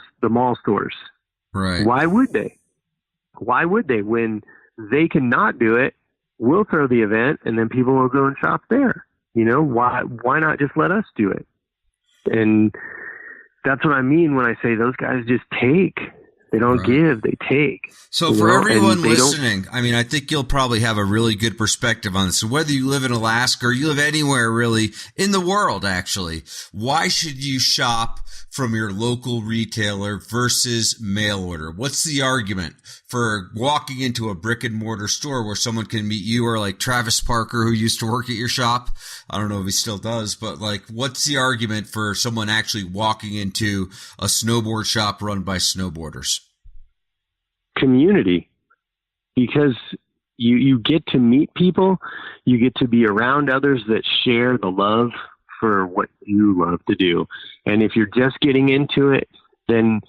stores. Right. Why would they? Why would they? When they cannot do it, we'll throw the event and then people will go and shop there. You know, why not just let us do it? And that's what I mean when I say those guys just take. They don't give, they take. So for everyone listening, I mean, I think you'll probably have a really good perspective on this. So whether you live in Alaska or you live anywhere really in the world, actually, why should you shop from your local retailer versus mail order? What's the argument for walking into a brick and mortar store where someone can meet you, or like Travis Parker, who used to work at your shop? I don't know if he still does, but like, what's the argument for someone actually walking into a snowboard shop run by snowboarders? Community, because you get to meet people, you get to be around others that share the love for what you love to do. And if you're just getting into it, then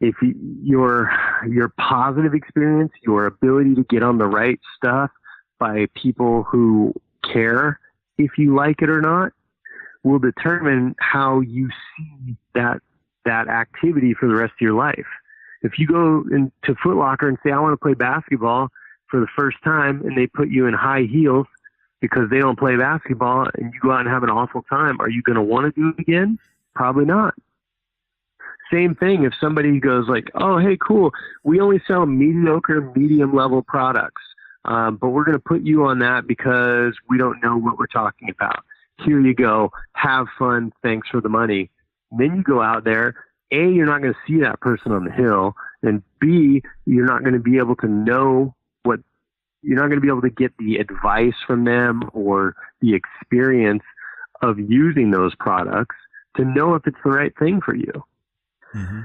if your positive experience, your ability to get on the right stuff by people who care if you like it or not, will determine how you see that activity for the rest of your life. If you go into Foot Locker and say, I want to play basketball for the first time, and they put you in high heels because they don't play basketball, and you go out and have an awful time, are you going to want to do it again? Probably not. Same thing if somebody goes like, oh, hey, cool, we only sell mediocre, medium-level products, but we're going to put you on that because we don't know what we're talking about. Here you go. Have fun. Thanks for the money. And then you go out there. A, you're not going to see that person on the hill, and B, you're not going to be able to know you're not going to be able to get the advice from them or the experience of using those products to know if it's the right thing for you. Mm-hmm.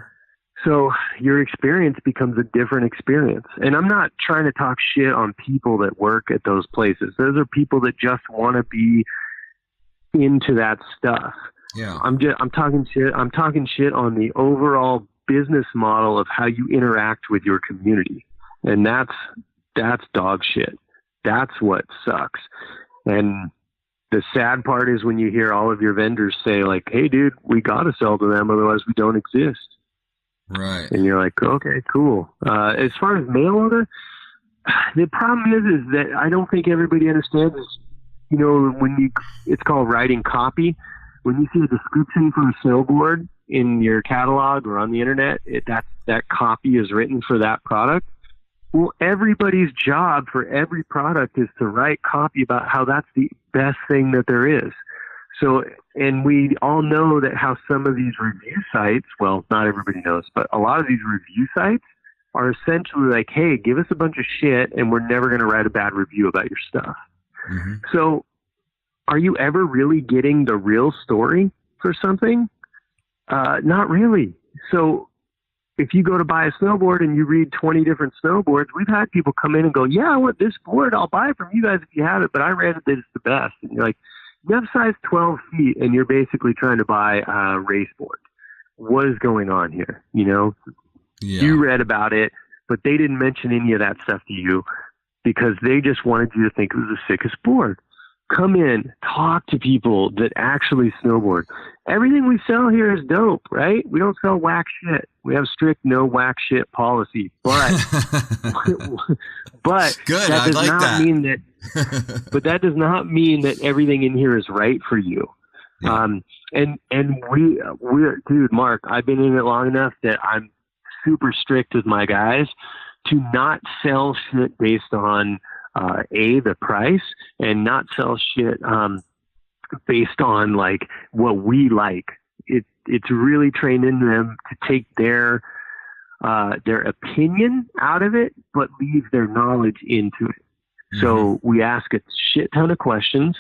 So your experience becomes a different experience. And I'm not trying to talk shit on people that work at those places. Those are people that just want to be into that stuff. Yeah. I'm talking shit. I'm talking shit on the overall business model of how you interact with your community. And that's dog shit. That's what sucks. And the sad part is when you hear all of your vendors say like, hey dude, we got to sell to them. Otherwise we don't exist. Right. And you're like, okay, cool. As far as mail order, the problem is that I don't think everybody understands is, you know, it's called writing copy. When you see a description for a snowboard in your catalog or on the internet, that copy is written for that product. Well, everybody's job for every product is to write copy about how that's the best thing that there is. So, and we all know that how some of these review sites, well, not everybody knows, but a lot of these review sites are essentially like, hey, give us a bunch of shit and we're never going to write a bad review about your stuff. Mm-hmm. So are you ever really getting the real story for something? Not really. So if you go to buy a snowboard and you read 20 different snowboards, we've had people come in and go, yeah, I want this board. I'll buy it from you guys if you have it, but I read it that it's the best. And you're like, you have size 12 feet and you're basically trying to buy a race board. What is going on here? You know, You read about it, but they didn't mention any of that stuff to you because they just wanted you to think it was the sickest board. Come in, talk to people that actually snowboard. Everything we sell here is dope, right? We don't sell whack shit. We have strict no whack shit policy, but good. That does like not that. mean that. But that does not mean that everything in here is right for you. Yeah. And we're dude, Mark, I've been in it long enough that I'm super strict with my guys to not sell shit based on the price, and not sell shit based on like what we like. It's really trained in them to take their opinion out of it, but leave their knowledge into it. Mm-hmm. So we ask a shit ton of questions.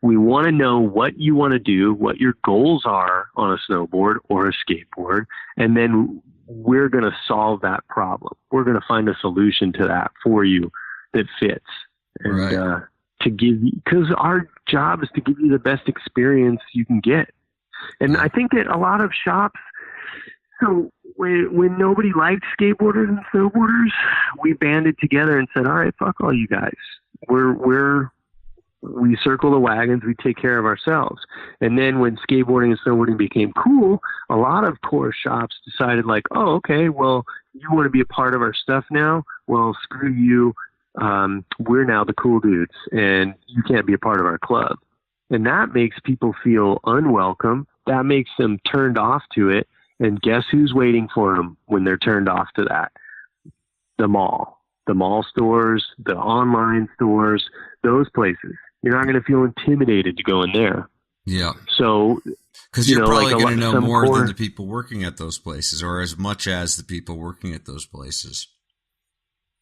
We want to know what you want to do, what your goals are on a snowboard or a skateboard, and then we're going to solve that problem. We're going to find a solution to that for you that fits. And right. because our job is to give you the best experience you can get. And I think that a lot of shops, so when nobody liked skateboarders and snowboarders, we banded together and said, all right, fuck all you guys. We circle the wagons, we take care of ourselves. And then when skateboarding and snowboarding became cool, a lot of core shops decided like, oh, okay, well, you want to be a part of our stuff now? Well, screw you. We're now the cool dudes and you can't be a part of our club. And that makes people feel unwelcome. That makes them turned off to it. And guess who's waiting for them when they're turned off to that? The mall stores, the online stores, those places. You're not going to feel intimidated to go in there. Yeah. So, because you're probably going to know more than the people working at those places, or as much as the people working at those places.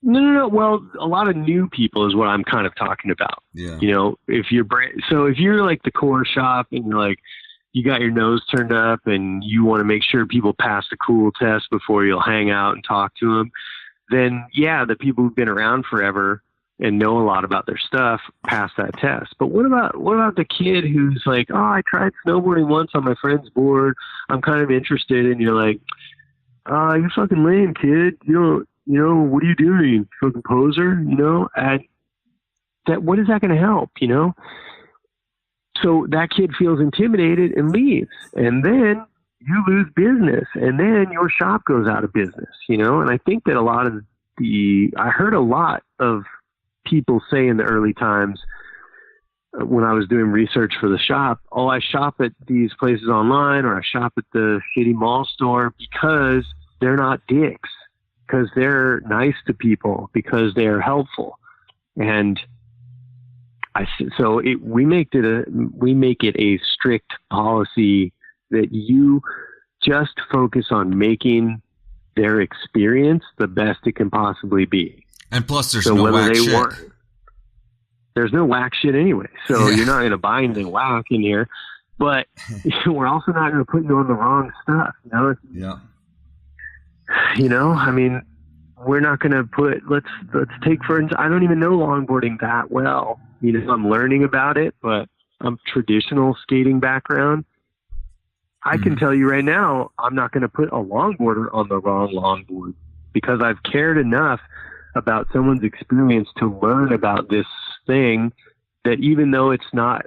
No. Well, a lot of new people is what I'm kind of talking about. Yeah. If you're like the core shop and you're like, you got your nose turned up and you want to make sure people pass the cool test before you'll hang out and talk to them, then yeah, the people who've been around forever and know a lot about their stuff pass that test. But what about the kid who's like, oh, I tried snowboarding once on my friend's board. I'm kind of interested. And you're like, you're fucking lame, kid. What are you doing? Fucking poser, and what is that going to help, So that kid feels intimidated and leaves. And then you lose business. And then your shop goes out of business, And I think that I heard a lot of people say in the early times when I was doing research for the shop, oh, I shop at these places online or I shop at the shitty mall store because they're not dicks, because they're nice to people, because they're helpful. And we make it a strict policy that you just focus on making their experience the best it can possibly be. And plus, there's no whack shit. There's no whack shit anyway. So you're not going to buy anything whack in here. But we're also not going to put you on the wrong stuff. Yeah. I mean, we're not going to let's take, for instance, I don't even know longboarding that well. I'm learning about it, but I'm traditional skating background. I can tell you right now, I'm not going to put a longboarder on the wrong longboard because I've cared enough about someone's experience to learn about this thing that even though it's not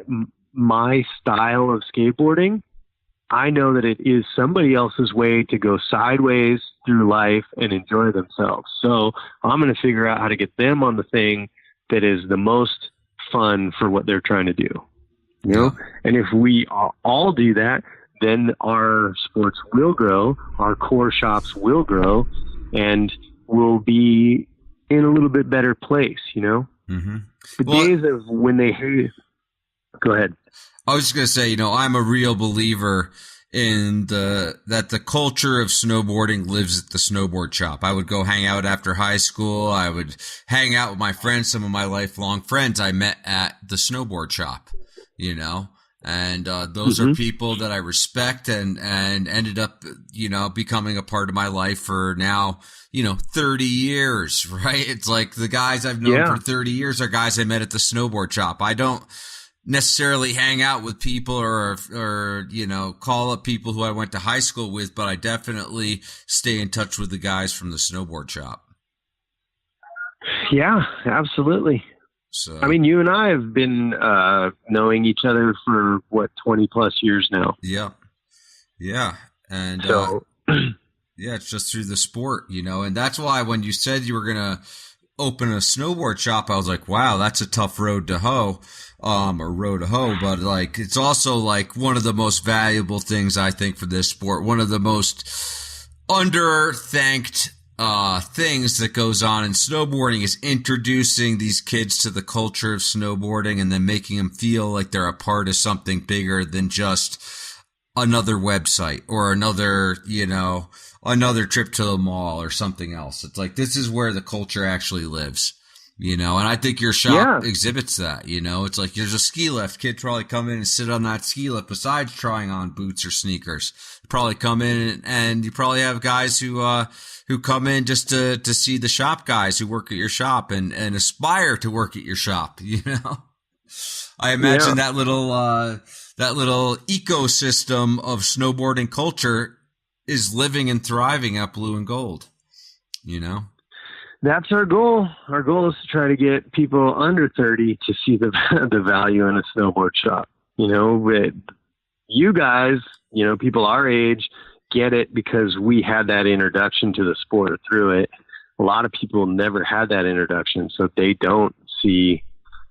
my style of skateboarding, I know that it is somebody else's way to go sideways through life and enjoy themselves. So I'm going to figure out how to get them on the thing that is the most fun for what they're trying to do. And if we all do that, then our sports will grow, our core shops will grow, and we'll be in a little bit better place, Mm-hmm. The days of when they hate. Go ahead. I was just going to say, I'm a real believer in that the culture of snowboarding lives at the snowboard shop. I would go hang out after high school. I would hang out with my friends, some of my lifelong friends I met at the snowboard shop, and those are people that I respect and ended up, becoming a part of my life for now, 30 years, right? It's like the guys I've known for 30 years are guys I met at the snowboard shop. I don't necessarily hang out with people or call up people who I went to high school with, but I definitely stay in touch with the guys from the snowboard shop. Yeah, absolutely. So, I mean, you and I have been knowing each other for 20 plus years now. Yeah. And it's just through the sport, and that's why when you said you were going to open a snowboard shop, I was like, wow, that's a tough road to hoe. But like, it's also like one of the most valuable things I think for this sport, one of the most underthanked things that goes on in snowboarding is introducing these kids to the culture of snowboarding and then making them feel like they're a part of something bigger than just another website or another trip to the mall or something else. It's like, this is where the culture actually lives. And I think your shop exhibits that. It's like there's a ski lift. Kids probably come in and sit on that ski lift besides trying on boots or sneakers. Probably come in and you probably have guys who come in just to see the shop guys who work at your shop and aspire to work at your shop. I imagine that little ecosystem of snowboarding culture is living and thriving at Blue and Gold. That's our goal. Our goal is to try to get people under 30 to see the value in a snowboard shop. You guys, people our age get it because we had that introduction to the sport through it. A lot of people never had that introduction, so they don't see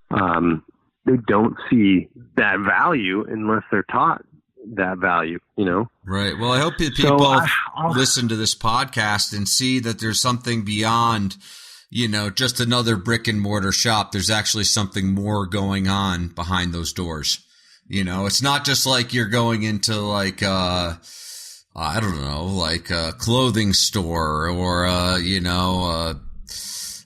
that value unless they're taught that value, Right. Well, I hope people listen to this podcast and see that there's something beyond, just another brick and mortar shop. There's actually something more going on behind those doors. It's not just like you're going into like, I don't know, like a clothing store or,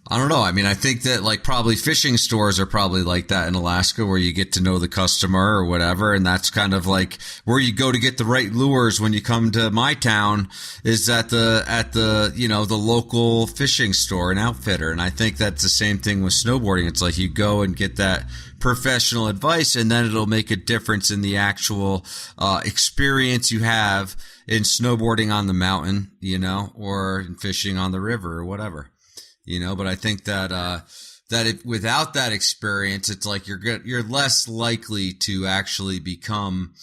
I don't know. I mean, I think that like probably fishing stores are probably like that in Alaska where you get to know the customer or whatever. And that's kind of like where you go to get the right lures when you come to my town is at the local fishing store and outfitter. And I think that's the same thing with snowboarding. It's like you go and get that professional advice and then it'll make a difference in the actual, experience you have in snowboarding on the mountain, or in fishing on the river or whatever. But I think that without that experience, it's like you're less likely to actually become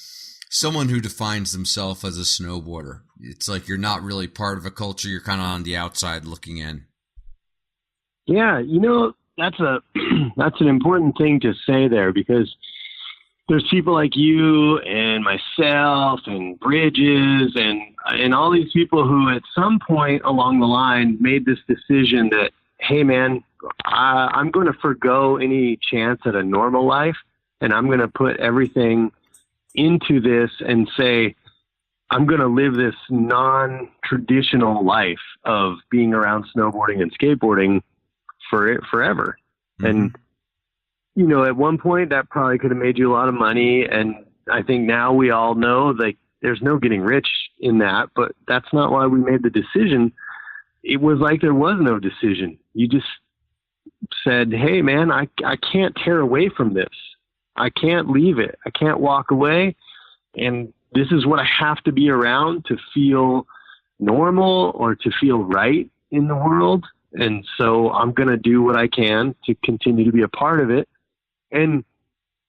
someone who defines themselves as a snowboarder. It's like you're not really part of a culture. You're kind of on the outside looking in. Yeah. That's an important thing to say there because there's people like you and myself and Bridges and all these people who at some point along the line made this decision that, hey man, I'm going to forgo any chance at a normal life and I'm going to put everything into this and say, I'm going to live this non-traditional life of being around snowboarding and skateboarding forever. Mm-hmm. And at one point that probably could have made you a lot of money. And I think now we all know like there's no getting rich in that, but that's not why we made the decision. It was like there was no decision. You just said, hey man, I can't tear away from this. I can't leave it. I can't walk away. And this is what I have to be around to feel normal or to feel right in the world. And so I'm going to do what I can to continue to be a part of it. And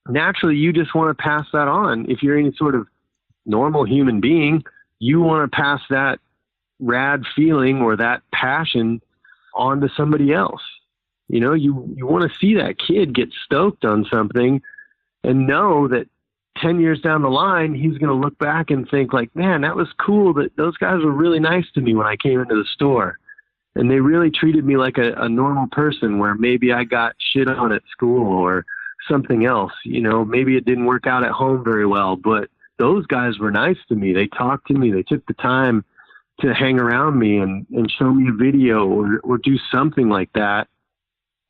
naturally, you just want to pass that on. If you're any sort of normal human being, you want to pass that rad feeling or that passion on to somebody else. You want to see that kid get stoked on something and know that 10 years down the line, he's going to look back and think like, man, that was cool that those guys were really nice to me when I came into the store. And they really treated me like a normal person where maybe I got shit on at school or something else. Maybe it didn't work out at home very well, but those guys were nice to me. They talked to me. They took the time to hang around me and show me a video or do something like that.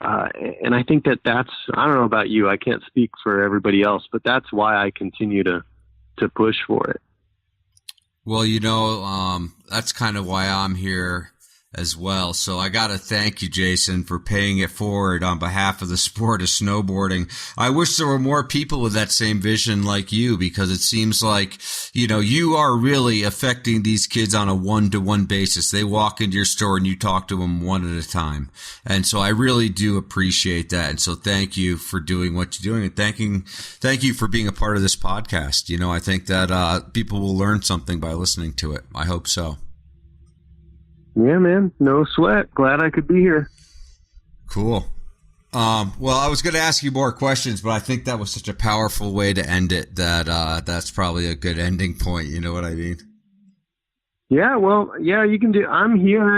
And I think that's, I don't know about you. I can't speak for everybody else, but that's why I continue to push for it. Well, that's kind of why I'm here as well. So I got to thank you, Jason, for paying it forward on behalf of the sport of snowboarding. I wish there were more people with that same vision like you, because it seems like, you are really affecting these kids on a one-to-one basis. They walk into your store and you talk to them one at a time. And so I really do appreciate that. And so thank you for doing what you're doing, and thank you for being a part of this podcast. I think that people will learn something by listening to it. I hope so. Yeah, man. No sweat. Glad I could be here. Cool. Well, I was going to ask you more questions, but I think that was such a powerful way to end it that that's probably a good ending point. You know what I mean? Yeah, well, yeah, you can do. I'm here.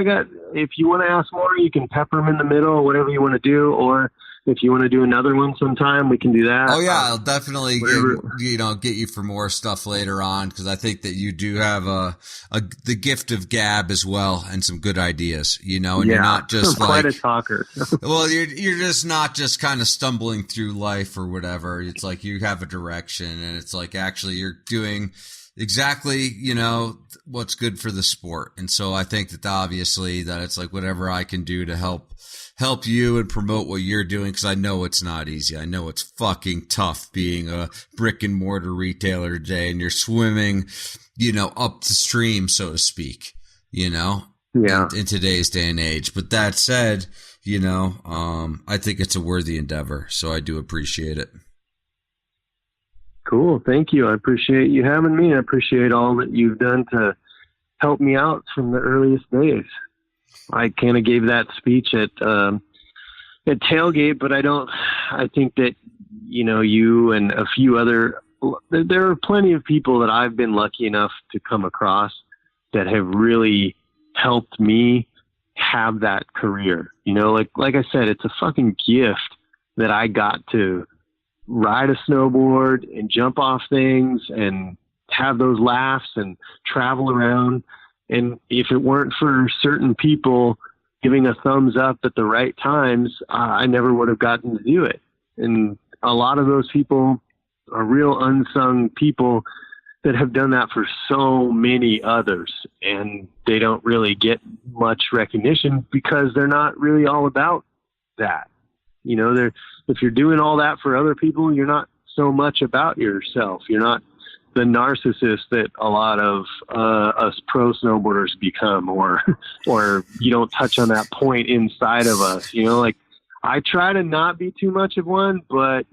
If you want to ask more, you can pepper them in the middle, whatever you want to do. Or if you want to do another one sometime, we can do that. Oh yeah, I'll definitely get you for more stuff later on, because I think that you do have the gift of gab as well and some good ideas, and you're not just quite a talker. Well, you're just not just kind of stumbling through life or whatever. It's like you have a direction, and it's like actually you're doing exactly, what's good for the sport. And so I think that obviously that it's like whatever I can do to help you and promote what you're doing, because I know it's not easy. I know it's fucking tough being a brick and mortar retailer today, and you're swimming, up the stream, so to speak, in today's day and age. But that said, I think it's a worthy endeavor, so I do appreciate it. Cool. Thank you. I appreciate you having me. I appreciate all that you've done to help me out from the earliest days. I kind of gave that speech at tailgate, but I think that, you and a few there are plenty of people that I've been lucky enough to come across that have really helped me have that career. Like I said, it's a fucking gift that I got to ride a snowboard and jump off things and have those laughs and travel around. And if it weren't for certain people giving a thumbs up at the right times, I never would have gotten to do it. And a lot of those people are real unsung people that have done that for so many others. And they don't really get much recognition because they're not really all about that. If you're doing all that for other people, you're not so much about yourself. You're not the narcissist that a lot of us pro snowboarders become, or you don't touch on that point inside of us. I try to not be too much of one, but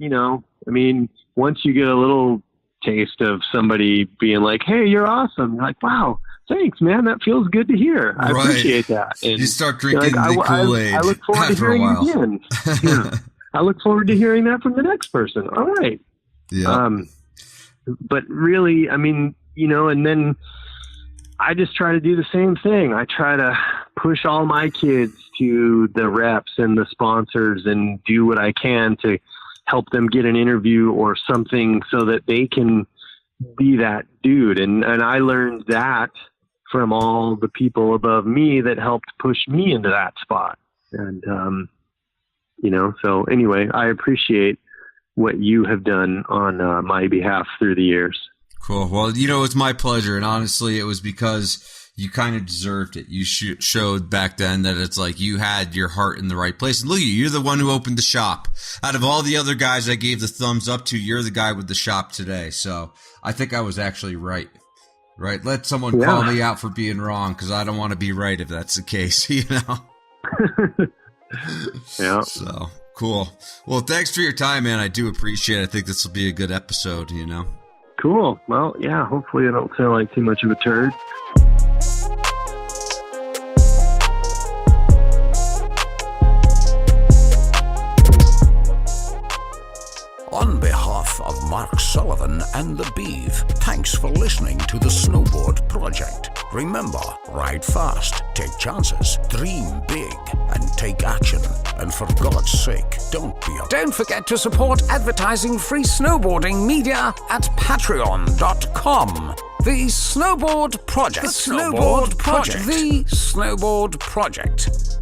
once you get a little taste of somebody being like, "Hey, you're awesome," you're like, "Wow, thanks, man. That feels good to hear. I appreciate that." And you start drinking the Kool-Aid. I look forward to hearing it again. Yeah. I look forward to hearing that from the next person. All right. Yeah. But really, and then I just try to do the same thing. I try to push all my kids to the reps and the sponsors and do what I can to help them get an interview or something so that they can be that dude. And I learned that from all the people above me that helped push me into that spot. And, so anyway, I appreciate what you have done on my behalf through the years. Cool. Well, it's my pleasure. And honestly, it was because you kind of deserved it. You showed back then that it's like you had your heart in the right place. And look at you, you're the one who opened the shop. Out of all the other guys I gave the thumbs up to, you're the guy with the shop today. So I think I was actually right. Right? Let someone call me out for being wrong, because I don't want to be right if that's the case, Yeah. So, cool. Well, thanks for your time, man. I do appreciate it. I think this will be a good episode, Cool. Well, yeah, hopefully I don't sound like too much of a turd. On behalf of Mark Sullivan and the Beeve, thanks for listening to the Snowboard Project. Remember, ride fast, take chances, dream big, and take action. And for God's sake, don't forget to support advertising-free snowboarding media at patreon.com. The Snowboard Project. The Snowboard Project. The Snowboard Project.